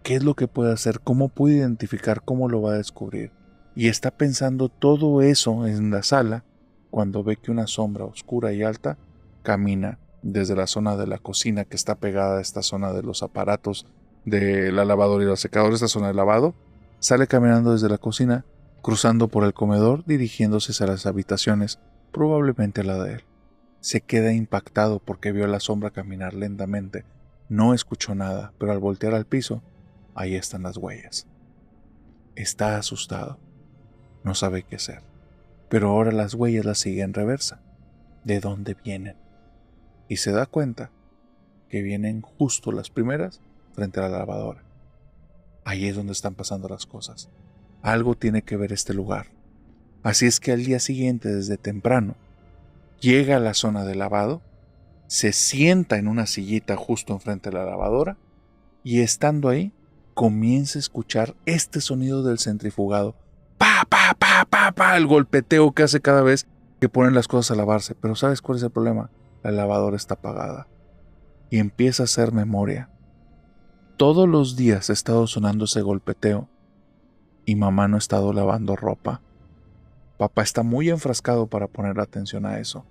qué es lo que puede hacer, cómo puede identificar, cómo lo va a descubrir. Y está pensando todo eso en la sala cuando ve que una sombra oscura y alta camina desde la zona de la cocina que está pegada a esta zona de los aparatos de la lavadora y los secadores, esta zona de lavado, sale caminando desde la cocina, cruzando por el comedor, dirigiéndose hacia las habitaciones, probablemente a la de él. Se queda impactado porque vio a la sombra caminar lentamente. No escuchó nada, pero al voltear al piso, ahí están las huellas. Está asustado. No sabe qué hacer. Pero ahora las huellas las sigue en reversa. ¿De dónde vienen? Y se da cuenta que vienen justo las primeras frente a la lavadora. Ahí es donde están pasando las cosas. Algo tiene que ver este lugar. Así es que al día siguiente, desde temprano, llega a la zona de lavado, se sienta en una sillita justo enfrente de la lavadora y estando ahí, comienza a escuchar este sonido del centrifugado. Pa, pa, pa, pa, pa, el golpeteo que hace cada vez que ponen las cosas a lavarse. Pero ¿sabes cuál es el problema? La lavadora está apagada. Y empieza a hacer memoria. Todos los días ha estado sonando ese golpeteo y mamá no ha estado lavando ropa. Papá está muy enfrascado para poner atención a eso,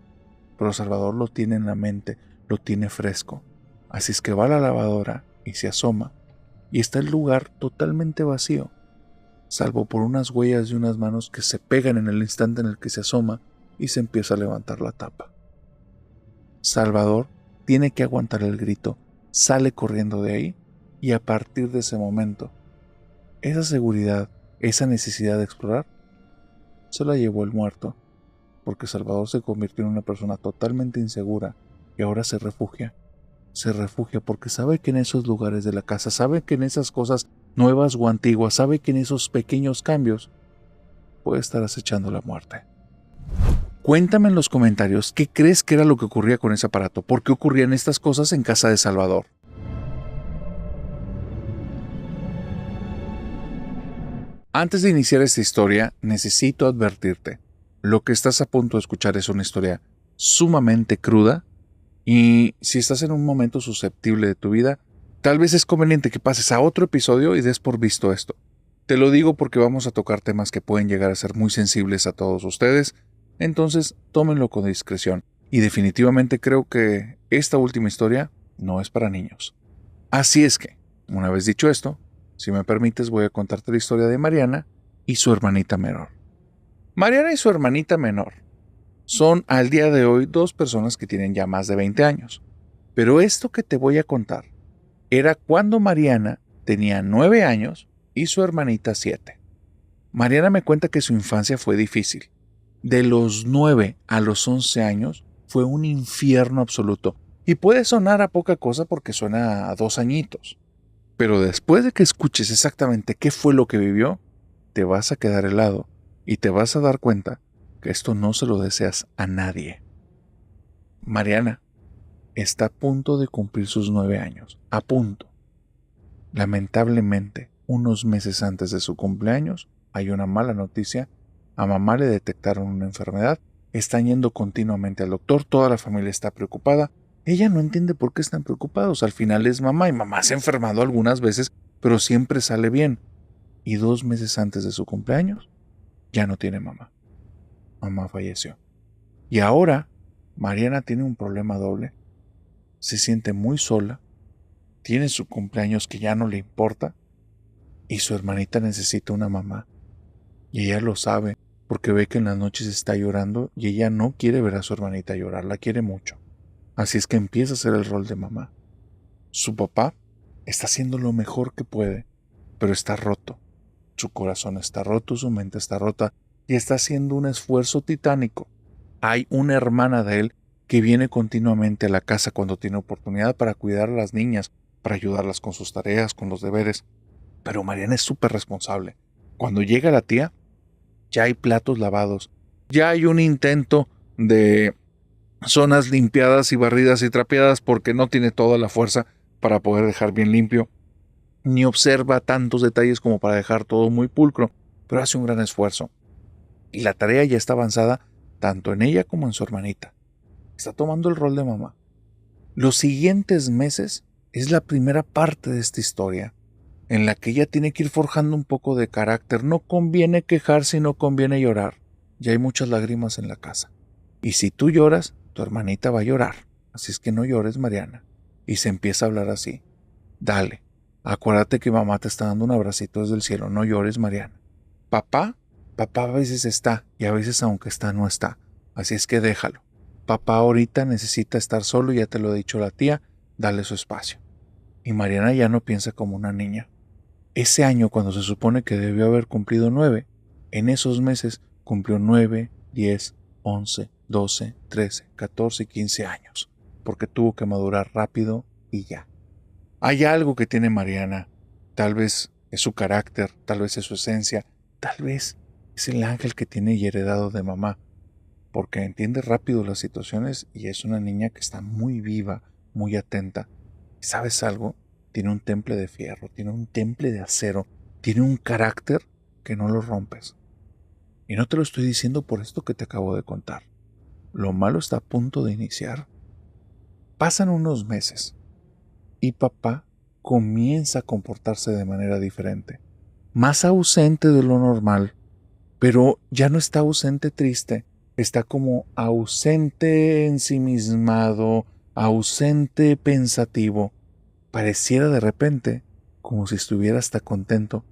pero Salvador lo tiene en la mente, lo tiene fresco. Así es que va a la lavadora y se asoma y está el lugar totalmente vacío, salvo por unas huellas de unas manos que se pegan en el instante en el que se asoma y se empieza a levantar la tapa. Salvador tiene que aguantar el grito, sale corriendo de ahí y a partir de ese momento, esa seguridad, esa necesidad de explorar, se la llevó el muerto. porque Salvador se convirtió en una persona totalmente insegura y ahora se refugia. Se refugia porque sabe que en esos lugares de la casa, sabe que en esas cosas nuevas o antiguas, sabe que en esos pequeños cambios puede estar acechando la muerte. Cuéntame en los comentarios qué crees que era lo que ocurría con ese aparato, por qué ocurrían estas cosas en casa de Salvador. Antes de iniciar esta historia, necesito advertirte. Lo que estás a punto de escuchar es una historia sumamente cruda y si estás en un momento susceptible de tu vida, tal vez es conveniente que pases a otro episodio y des por visto esto. Te lo digo porque vamos a tocar temas que pueden llegar a ser muy sensibles a todos ustedes, entonces tómenlo con discreción. Y definitivamente creo que esta última historia no es para niños. Así es que, una vez dicho esto, si me permites voy a contarte la historia de Mariana y su hermanita menor. Mariana y su hermanita menor son al día de hoy dos personas que tienen ya más de 20 años. Pero esto que te voy a contar era cuando Mariana tenía 9 años y su hermanita 7. Mariana me cuenta que su infancia fue difícil. De los 9 a los 11 años fue un infierno absoluto. Y puede sonar a poca cosa porque suena a 2 añitos. Pero después de que escuches exactamente qué fue lo que vivió, te vas a quedar helado y te vas a dar cuenta que esto no se lo deseas a nadie. Mariana está a punto de cumplir sus 9 años. A punto. Lamentablemente, unos meses antes de su cumpleaños, hay una mala noticia. A mamá le detectaron una enfermedad. Están yendo continuamente al doctor. Toda la familia está preocupada. Ella no entiende por qué están preocupados. Al final es mamá y mamá se ha enfermado algunas veces, pero siempre sale bien. Y 2 meses antes de su cumpleaños, ya no tiene mamá. Mamá falleció. Y ahora, Mariana tiene un problema doble. Se siente muy sola. Tiene su cumpleaños que ya no le importa. Y su hermanita necesita una mamá. Y ella lo sabe, porque ve que en las noches está llorando y ella no quiere ver a su hermanita llorar, la quiere mucho. Así es que empieza a hacer el rol de mamá. Su papá está haciendo lo mejor que puede, pero está roto. Su corazón está roto, su mente está rota y está haciendo un esfuerzo titánico. Hay una hermana de él que viene continuamente a la casa cuando tiene oportunidad para cuidar a las niñas, para ayudarlas con sus tareas, con los deberes. Pero Mariana es súper responsable. Cuando llega la tía, ya hay platos lavados, ya hay un intento de zonas limpiadas y barridas y trapeadas porque no tiene toda la fuerza para poder dejar bien limpio, ni observa tantos detalles como para dejar todo muy pulcro, pero hace un gran esfuerzo. Y la tarea ya está avanzada tanto en ella como en su hermanita. Está tomando el rol de mamá. Los siguientes meses es la primera parte de esta historia, en la que ella tiene que ir forjando un poco de carácter. No conviene quejarse y no conviene llorar. Ya hay muchas lágrimas en la casa. Y si tú lloras, tu hermanita va a llorar. Así es que no llores, Mariana. Y se empieza a hablar así. Dale, acuérdate que mamá te está dando un abracito desde el cielo. No llores, Mariana. Papá a veces está y a veces aunque está no está. Así es que déjalo. Papá ahorita necesita estar solo, ya te lo ha dicho la tía. Dale su espacio. Y Mariana ya no piensa como una niña. Ese año, cuando se supone que debió haber cumplido 9, en esos meses cumplió 9, 10, 11, 12, 13, 14 y 15 años, porque tuvo que madurar rápido y ya. Hay algo que tiene Mariana, tal vez es su carácter, tal vez es su esencia, tal vez es el ángel que tiene y heredado de mamá, porque entiende rápido las situaciones y es una niña que está muy viva, muy atenta. ¿Sabes algo? Tiene un temple de fierro, tiene un temple de acero, tiene un carácter que no lo rompes. Y no te lo estoy diciendo por esto que te acabo de contar. Lo malo está a punto de iniciar. Pasan unos meses y papá comienza a comportarse de manera diferente, más ausente de lo normal, pero ya no está ausente triste, está como ausente ensimismado, ausente pensativo. Pareciera de repente como si estuviera hasta contento,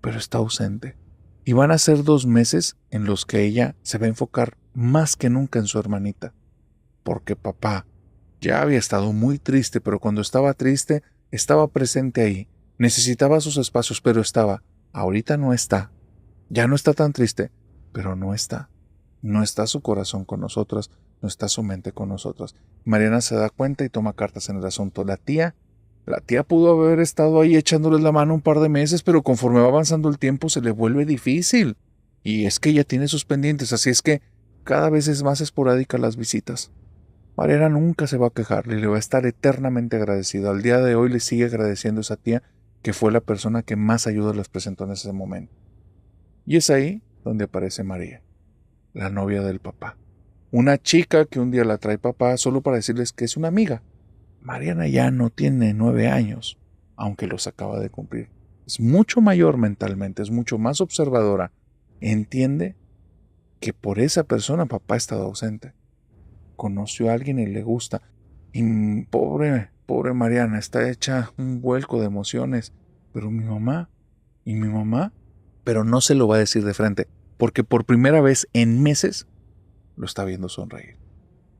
pero está ausente. Y van a ser 2 meses en los que ella se va a enfocar más que nunca en su hermanita, porque papá ya había estado muy triste, pero cuando estaba triste estaba presente ahí, necesitaba sus espacios, pero estaba. Ahorita no está, ya no está tan triste, pero no está. No está su corazón con nosotras, no está su mente con nosotras. Mariana se da cuenta y toma cartas en el asunto. La tía pudo haber estado ahí echándoles la mano un par de meses, pero conforme va avanzando el tiempo se le vuelve difícil. Y es que ella tiene sus pendientes, así es que cada vez es más esporádica las visitas. Mariana nunca se va a quejar y le va a estar eternamente agradecida. Al día de hoy le sigue agradeciendo a esa tía que fue la persona que más ayuda les presentó en ese momento. Y es ahí donde aparece María, la novia del papá. Una chica que un día la trae papá solo para decirles que es una amiga. Mariana ya no tiene 9 años, aunque los acaba de cumplir. Es mucho mayor mentalmente, es mucho más observadora. Entiende que por esa persona papá ha estado ausente. Conoció a alguien y le gusta. Y pobre Mariana, está hecha un vuelco de emociones. Pero ¿y mi mamá? Pero no se lo va a decir de frente, porque por primera vez en meses lo está viendo sonreír.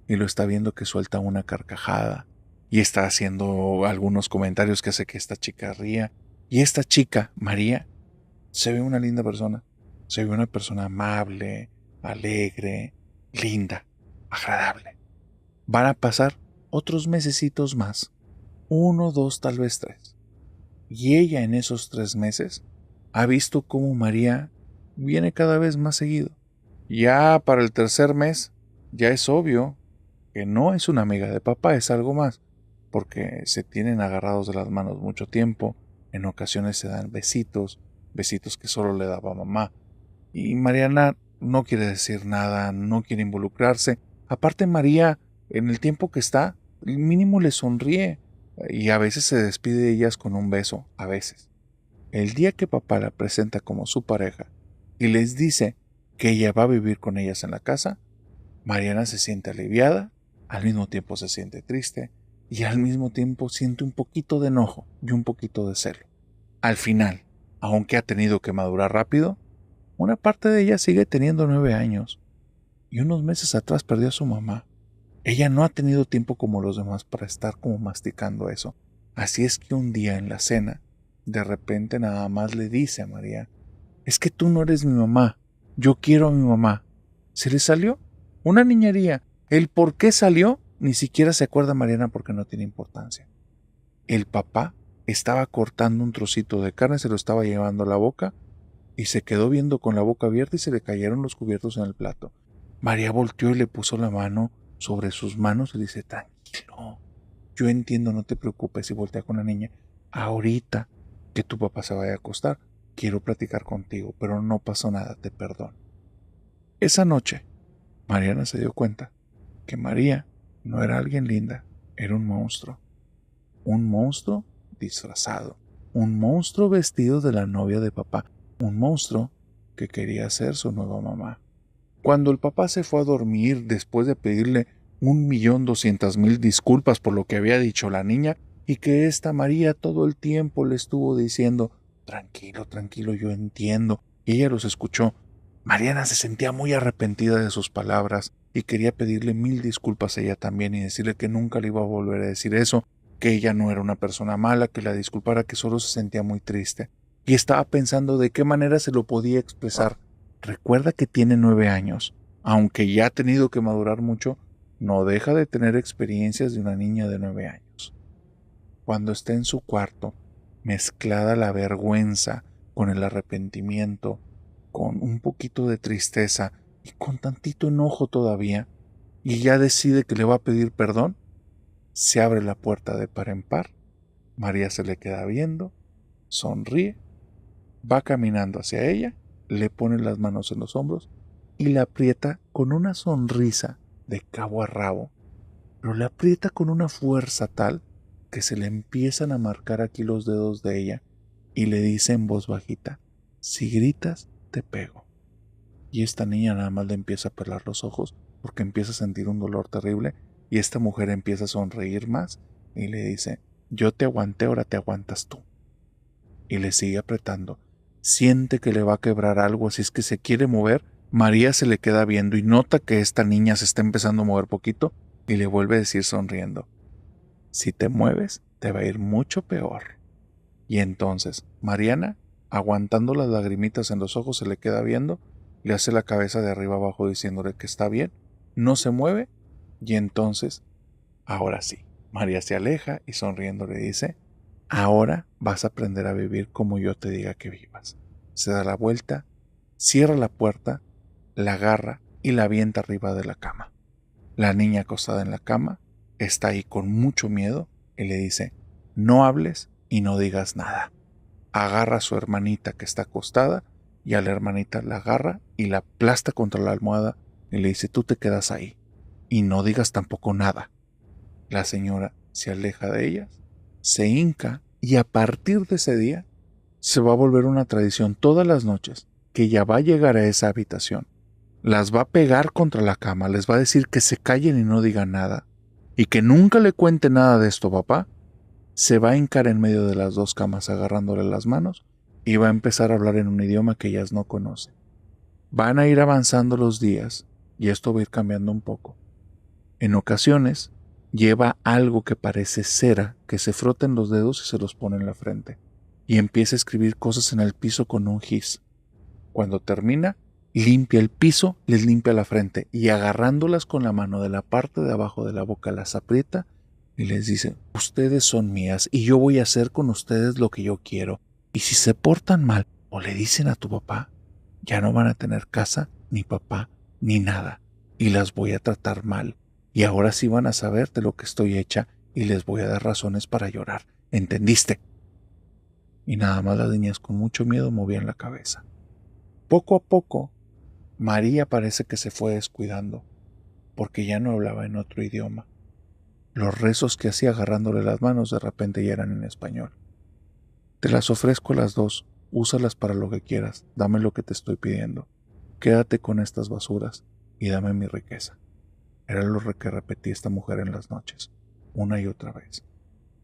Y lo está viendo que suelta una carcajada. Y está haciendo algunos comentarios que hace que esta chica ría. Y esta chica, María, se ve una linda persona. Se ve una persona amable, alegre, linda, agradable. Van a pasar otros mesecitos más. 1, 2, tal vez 3. Y ella en esos 3 meses ha visto cómo María viene cada vez más seguido. Ya para el tercer mes, ya es obvio que no es una amiga de papá, es algo más, porque se tienen agarrados de las manos mucho tiempo, en ocasiones se dan besitos, besitos que solo le daba mamá. Y Mariana no quiere decir nada, no quiere involucrarse. Aparte María, en el tiempo que está, mínimo le sonríe y a veces se despide de ellas con un beso, a veces. El día que papá la presenta como su pareja y les dice que ella va a vivir con ellas en la casa, Mariana se siente aliviada, al mismo tiempo se siente triste y al mismo tiempo siente un poquito de enojo y un poquito de celo. Al final, aunque ha tenido que madurar rápido, una parte de ella sigue teniendo 9 años y unos meses atrás perdió a su mamá. Ella no ha tenido tiempo como los demás para estar como masticando eso. Así es que un día en la cena, de repente nada más le dice a María, es que tú no eres mi mamá, yo quiero a mi mamá. ¿Se le salió? Una niñería. El por qué salió ni siquiera se acuerda Mariana porque no tiene importancia. El papá estaba cortando un trocito de carne, se lo estaba llevando a la boca y se quedó viendo con la boca abierta y se le cayeron los cubiertos en el plato. María volteó y le puso la mano sobre sus manos y le dice, tranquilo, yo entiendo, no te preocupes, y voltea con la niña. Ahorita que tu papá se vaya a acostar, quiero platicar contigo, pero no pasó nada, te perdono. Esa noche, Mariana se dio cuenta que María no era alguien linda, era un monstruo disfrazado, un monstruo vestido de la novia de papá, un monstruo que quería ser su nueva mamá. Cuando el papá se fue a dormir después de pedirle 1.200.000 disculpas por lo que había dicho la niña y que esta María todo el tiempo le estuvo diciendo, tranquilo, tranquilo, yo entiendo, y ella los escuchó, Mariana se sentía muy arrepentida de sus palabras y quería pedirle 1.000 disculpas a ella también y decirle que nunca le iba a volver a decir eso, que ella no era una persona mala, que la disculpara, que solo se sentía muy triste. Y estaba pensando de qué manera se lo podía expresar. Recuerda que tiene 9 años. Aunque ya ha tenido que madurar mucho, no deja de tener experiencias de una niña de 9 años. Cuando está en su cuarto, mezclada la vergüenza con el arrepentimiento, con un poquito de tristeza y con tantito enojo todavía, y ya decide que le va a pedir perdón, se abre la puerta de par en par, María se le queda viendo, sonríe, va caminando hacia ella, le pone las manos en los hombros y la aprieta con una sonrisa de cabo a rabo, pero la aprieta con una fuerza tal que se le empiezan a marcar aquí los dedos de ella y le dice en voz bajita, si gritas, te pego. Y esta niña nada más le empieza a pelar los ojos porque empieza a sentir un dolor terrible y esta mujer empieza a sonreír más y le dice, yo te aguanté, ahora te aguantas tú. Y le sigue apretando. Siente que le va a quebrar algo, así es que se quiere mover. María se le queda viendo y nota que esta niña se está empezando a mover poquito y le vuelve a decir sonriendo, si te mueves, te va a ir mucho peor. Y entonces, Mariana, aguantando las lagrimitas en los ojos, se le queda viendo le hace la cabeza de arriba abajo diciéndole que está bien, no se mueve y entonces, ahora sí, María se aleja y sonriendo le dice, ahora vas a aprender a vivir como yo te diga que vivas. Se da la vuelta, cierra la puerta, la agarra y la avienta arriba de la cama. La niña acostada en la cama está ahí con mucho miedo y le dice, no hables y no digas nada. Agarra a su hermanita que está acostada y a la hermanita la agarra y la aplasta contra la almohada y le dice, tú te quedas ahí y no digas tampoco nada. La señora se aleja de ellas, se hinca y a partir de ese día se va a volver una tradición todas las noches que ella va a llegar a esa habitación, las va a pegar contra la cama, les va a decir que se callen y no digan nada y que nunca le cuente nada de esto, papá. Se va a hincar en medio de las dos camas agarrándole las manos y va a empezar a hablar en un idioma que ellas no conocen. Van a ir avanzando los días y esto va a ir cambiando un poco. En ocasiones lleva algo que parece cera que se frota en los dedos y se los pone en la frente y empieza a escribir cosas en el piso con un gis. Cuando termina, limpia el piso, les limpia la frente y agarrándolas con la mano de la parte de abajo de la boca las aprieta y les dice, ustedes son mías y yo voy a hacer con ustedes lo que yo quiero. Y si se portan mal o le dicen a tu papá, ya no van a tener casa, ni papá, ni nada. Y las voy a tratar mal. Y ahora sí van a saber de lo que estoy hecha y les voy a dar razones para llorar. ¿Entendiste? Y nada más las niñas con mucho miedo movían la cabeza. Poco a poco, María parece que se fue descuidando, porque ya no hablaba en otro idioma. Los rezos que hacía agarrándole las manos de repente ya eran en español. Te las ofrezco las dos, úsalas para lo que quieras, dame lo que te estoy pidiendo. Quédate con estas basuras y dame mi riqueza. Era lo que repetía esta mujer en las noches, una y otra vez.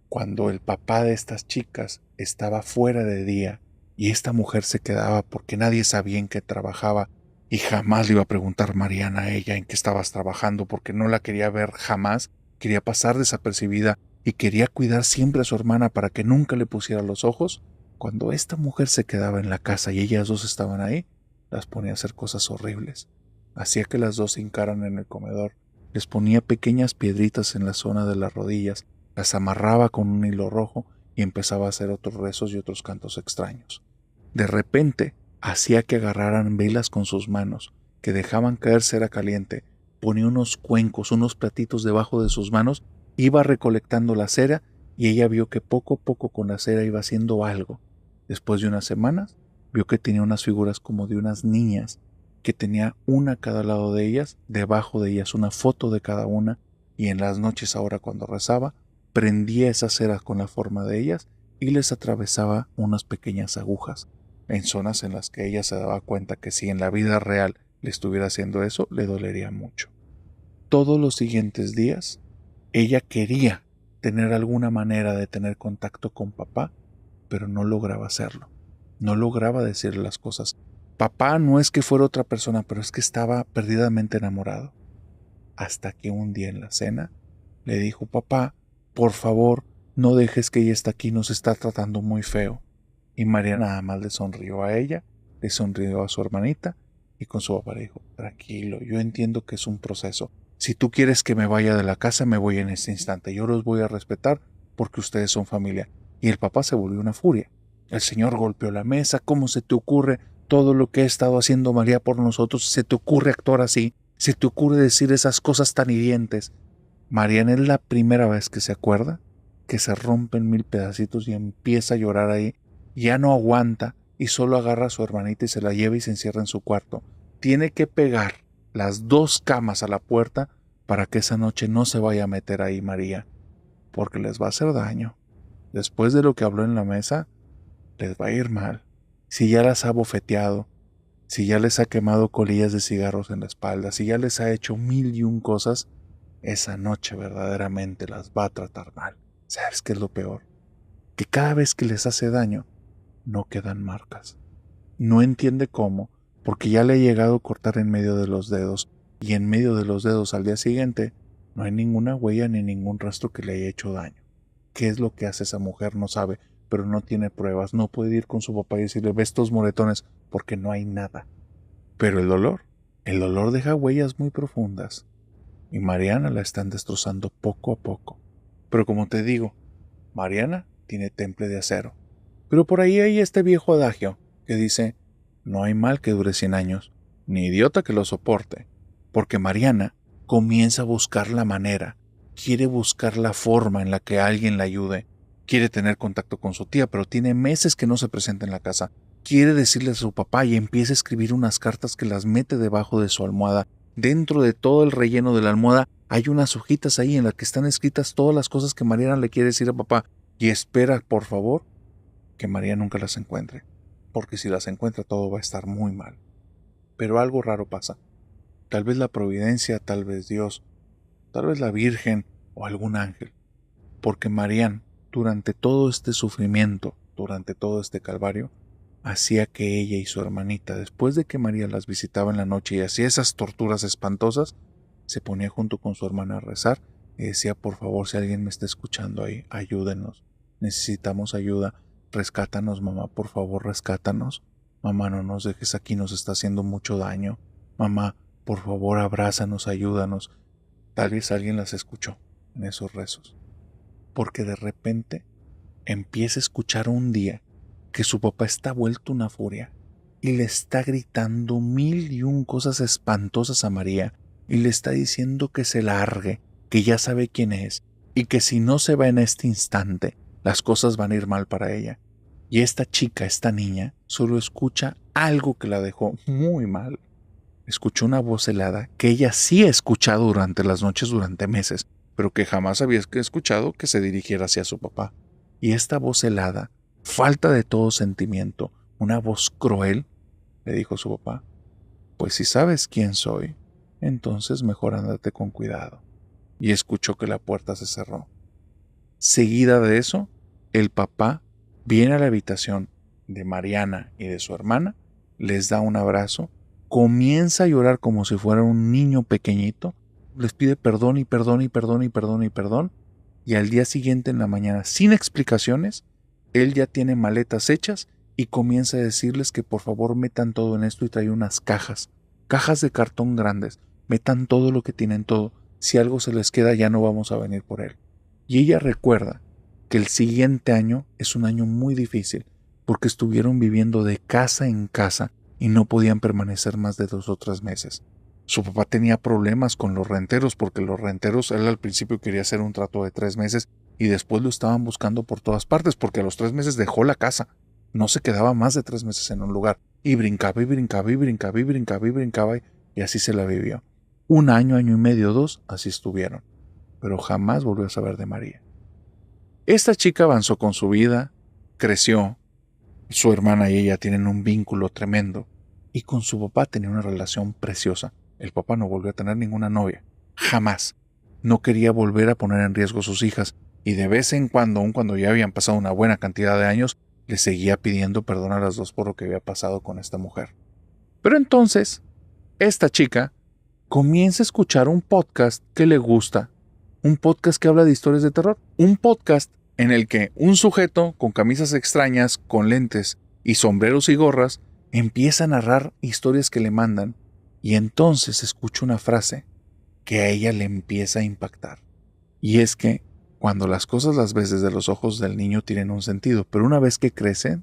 Cuando el papá de estas chicas estaba fuera de día y esta mujer se quedaba porque nadie sabía en qué trabajaba y jamás le iba a preguntar Mariana a ella en qué estabas trabajando porque no la quería ver jamás, quería pasar desapercibida y quería cuidar siempre a su hermana para que nunca le pusiera los ojos. Cuando esta mujer se quedaba en la casa y ellas dos estaban ahí, las ponía a hacer cosas horribles. Hacía que las dos se hincaran en el comedor, les ponía pequeñas piedritas en la zona de las rodillas, las amarraba con un hilo rojo y empezaba a hacer otros rezos y otros cantos extraños. De repente, hacía que agarraran velas con sus manos, que dejaban caer cera caliente, ponía unos cuencos, unos platitos debajo de sus manos, iba recolectando la cera y ella vio que poco a poco con la cera iba haciendo algo. Después de unas semanas, vio que tenía unas figuras como de unas niñas, que tenía una a cada lado de ellas, debajo de ellas una foto de cada una, y en las noches ahora cuando rezaba, prendía esas ceras con la forma de ellas y les atravesaba unas pequeñas agujas, en zonas en las que ella se daba cuenta que si en la vida real le estuviera haciendo eso, le dolería mucho. Todos los siguientes días, ella quería tener alguna manera de tener contacto con papá, pero no lograba hacerlo. No lograba decirle las cosas. Papá no es que fuera otra persona, pero es que estaba perdidamente enamorado. Hasta que un día en la cena le dijo, papá, por favor, no dejes que ella esté aquí, nos está tratando muy feo. Y María nada más le sonrió a ella, le sonrió a su hermanita y con su papá le dijo, tranquilo, yo entiendo que es un proceso. Si tú quieres que me vaya de la casa, me voy en este instante. Yo los voy a respetar porque ustedes son familia. Y el papá se volvió una furia. El señor golpeó la mesa. ¿Cómo se te ocurre todo lo que ha estado haciendo María por nosotros? ¿Se te ocurre actuar así? ¿Se te ocurre decir esas cosas tan hirientes? Mariana es la primera vez que se acuerda que se rompe en mil pedacitos y empieza a llorar ahí. Ya no aguanta y solo agarra a su hermanita y se la lleva y se encierra en su cuarto. Tiene que pegar las dos camas a la puerta para que esa noche no se vaya a meter ahí María, porque les va a hacer daño. Después de lo que habló en la mesa, les va a ir mal. Si ya las ha bofeteado, si ya les ha quemado colillas de cigarros en la espalda, si ya les ha hecho mil y un cosas, esa noche verdaderamente las va a tratar mal. ¿Sabes qué es lo peor? Que cada vez que les hace daño, no quedan marcas. No entiende cómo, porque ya le ha llegado a cortar en medio de los dedos, y en medio de los dedos al día siguiente no hay ninguna huella ni ningún rastro que le haya hecho daño. ¿Qué es lo que hace esa mujer? No sabe, pero no tiene pruebas. No puede ir con su papá y decirle, ve estos moretones, porque no hay nada. Pero el dolor deja huellas muy profundas. Y Mariana la están destrozando poco a poco. Pero como te digo, Mariana tiene temple de acero. Pero por ahí hay este viejo adagio que dice, no hay mal que dure 100 años, ni idiota que lo soporte. Porque Mariana comienza a buscar la manera, quiere buscar la forma en la que alguien la ayude. Quiere tener contacto con su tía, pero tiene meses que no se presenta en la casa. Quiere decirle a su papá y empieza a escribir unas cartas que las mete debajo de su almohada. Dentro de todo el relleno de la almohada hay unas hojitas ahí en las que están escritas todas las cosas que Mariana le quiere decir a papá. Y espera, por favor, que María nunca las encuentre. Porque si las encuentra todo va a estar muy mal. Pero algo raro pasa. Tal vez la providencia, tal vez Dios, tal vez la Virgen o algún ángel. Porque Mariana, durante todo este sufrimiento, durante todo este calvario, hacía que ella y su hermanita, después de que María las visitaba en la noche y hacía esas torturas espantosas, se ponía junto con su hermana a rezar y decía, por favor, si alguien me está escuchando ahí, ayúdenos, necesitamos ayuda, rescátanos mamá, por favor, rescátanos, mamá, no nos dejes aquí, nos está haciendo mucho daño, mamá, por favor, abrázanos, ayúdanos. Tal vez alguien las escuchó en esos rezos. Porque de repente empieza a escuchar un día que su papá está vuelto una furia y le está gritando 1001 cosas espantosas a María y le está diciendo que se largue, que ya sabe quién es y que si no se va en este instante, las cosas van a ir mal para ella. Y esta chica, esta niña, solo escucha algo que la dejó muy mal. Escuchó una voz helada que ella sí ha escuchado durante las noches durante meses, pero que jamás había escuchado que se dirigiera hacia su papá. Y esta voz helada, falta de todo sentimiento, una voz cruel, le dijo a su papá, pues si sabes quién soy, entonces mejor ándate con cuidado. Y escuchó que la puerta se cerró. Seguida de eso, el papá viene a la habitación de Mariana y de su hermana, les da un abrazo, comienza a llorar como si fuera un niño pequeñito, les pide perdón y perdón y perdón y perdón y perdón, y al día siguiente en la mañana, sin explicaciones, él ya tiene maletas hechas y comienza a decirles que por favor metan todo en esto y trae unas cajas de cartón grandes, metan todo lo que tienen todo, si algo se les queda ya no vamos a venir por él. Y ella recuerda que el siguiente año es un año muy difícil porque estuvieron viviendo de casa en casa y no podían permanecer más de 2 o 3 meses. Su papá tenía problemas con los renteros porque los renteros, él al principio quería hacer un trato de 3 meses y después lo estaban buscando por todas partes porque a los 3 meses dejó la casa. No se quedaba más de 3 meses en un lugar y brincaba y brincaba y brincaba y brincaba y brincaba y así se la vivió. 1 año, año y medio, 2, así estuvieron. Pero jamás volvió a saber de María. Esta chica avanzó con su vida, creció, su hermana y ella tienen un vínculo tremendo y con su papá tenía una relación preciosa. El papá no volvió a tener ninguna novia, jamás. No quería volver a poner en riesgo a sus hijas y de vez en cuando, aun cuando ya habían pasado una buena cantidad de años, le seguía pidiendo perdón a las dos por lo que había pasado con esta mujer. Pero entonces, esta chica comienza a escuchar un podcast que le gusta, un podcast que habla de historias de terror, un podcast en el que un sujeto con camisas extrañas, con lentes y sombreros y gorras empieza a narrar historias que le mandan y entonces escucha una frase que a ella le empieza a impactar. Y es que cuando las cosas las ves desde los ojos del niño tienen un sentido, pero una vez que crecen,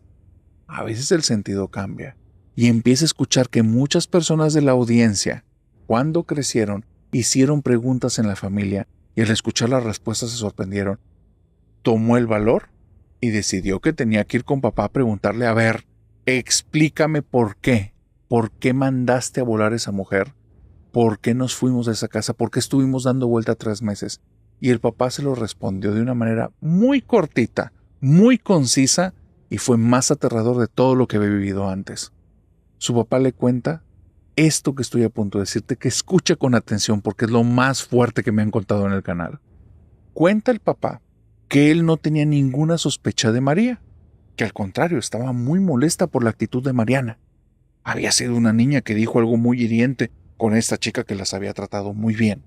a veces el sentido cambia. Y empieza a escuchar que muchas personas de la audiencia, cuando crecieron, hicieron preguntas en la familia y al escuchar las respuestas se sorprendieron. Tomó el valor y decidió que tenía que ir con papá a preguntarle, a ver, explícame por qué mandaste a volar a esa mujer, por qué nos fuimos de esa casa, por qué estuvimos dando vuelta 3 meses. Y el papá se lo respondió de una manera muy cortita, muy concisa y fue más aterrador de todo lo que había vivido antes. Su papá le cuenta esto que estoy a punto de decirte, que escucha con atención porque es lo más fuerte que me han contado en el canal. Cuenta el papá que él no tenía ninguna sospecha de María, que al contrario estaba muy molesta por la actitud de Mariana. Había sido una niña que dijo algo muy hiriente con esta chica que las había tratado muy bien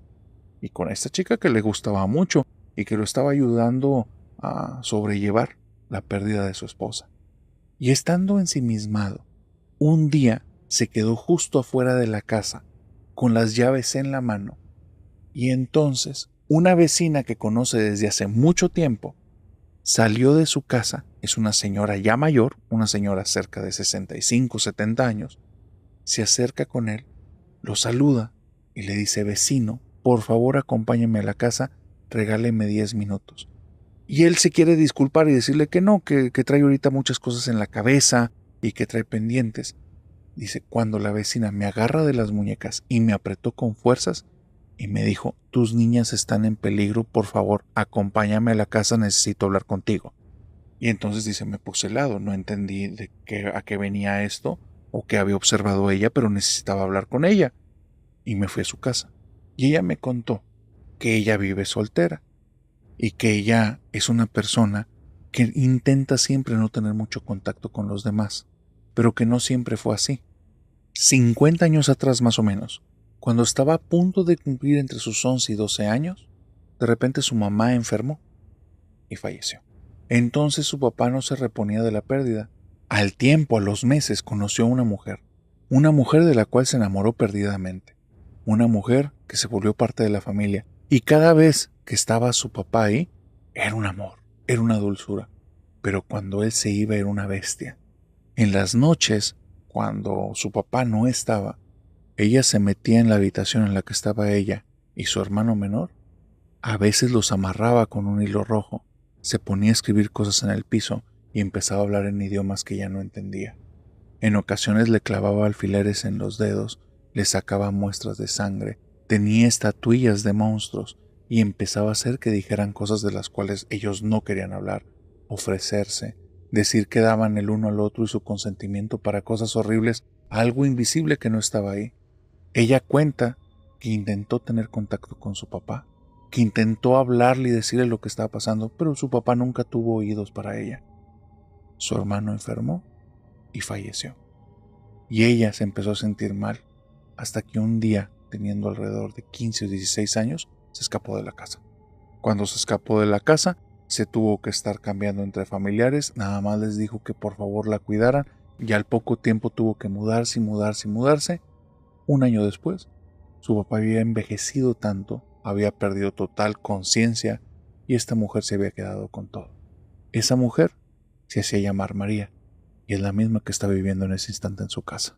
y con esta chica que le gustaba mucho y que lo estaba ayudando a sobrellevar la pérdida de su esposa. Y estando ensimismado, un día se quedó justo afuera de la casa, con las llaves en la mano. Y entonces, una vecina que conoce desde hace mucho tiempo, salió de su casa, es una señora ya mayor, una señora cerca de 65, 70 años, se acerca con él, lo saluda y le dice: vecino, por favor acompáñeme a la casa, regáleme 10 minutos. Y él se quiere disculpar y decirle que no, que trae ahorita muchas cosas en la cabeza y que trae pendientes. Dice: cuando la vecina me agarra de las muñecas y me apretó con fuerzas y me dijo: tus niñas están en peligro, por favor, acompáñame a la casa, necesito hablar contigo. Y entonces dice: me puse helado, no entendí a qué venía esto o qué había observado ella, pero necesitaba hablar con ella. Y me fui a su casa. Y ella me contó que ella vive soltera y que ella es una persona que intenta siempre no tener mucho contacto con los demás, pero que no siempre fue así. 50 años atrás más o menos, cuando estaba a punto de cumplir entre sus 11 y 12 años, de repente su mamá enfermó y falleció. Entonces su papá no se reponía de la pérdida. Al tiempo, a los meses, conoció a una mujer de la cual se enamoró perdidamente, una mujer que se volvió parte de la familia, y cada vez que estaba su papá ahí, era un amor, era una dulzura, pero cuando él se iba era una bestia. En las noches, cuando su papá no estaba, ella se metía en la habitación en la que estaba ella y su hermano menor. A veces los amarraba con un hilo rojo, se ponía a escribir cosas en el piso y empezaba a hablar en idiomas que ya no entendía. En ocasiones le clavaba alfileres en los dedos, le sacaba muestras de sangre, tenía estatuillas de monstruos y empezaba a hacer que dijeran cosas de las cuales ellos no querían hablar, ofrecerse, decir que daban el uno al otro y su consentimiento para cosas horribles a algo invisible que no estaba ahí. Ella cuenta que intentó tener contacto con su papá, que intentó hablarle y decirle lo que estaba pasando, pero su papá nunca tuvo oídos para ella. Su hermano enfermó y falleció. Y ella se empezó a sentir mal, hasta que un día, teniendo alrededor de 15 o 16 años, se escapó de la casa. Cuando se escapó de la casa, se tuvo que estar cambiando entre familiares, nada más les dijo que por favor la cuidaran, y al poco tiempo tuvo que mudarse y mudarse y mudarse. Un año después, su papá había envejecido tanto, había perdido total conciencia, y esta mujer se había quedado con todo. Esa mujer se hacía llamar María, y es la misma que está viviendo en ese instante en su casa.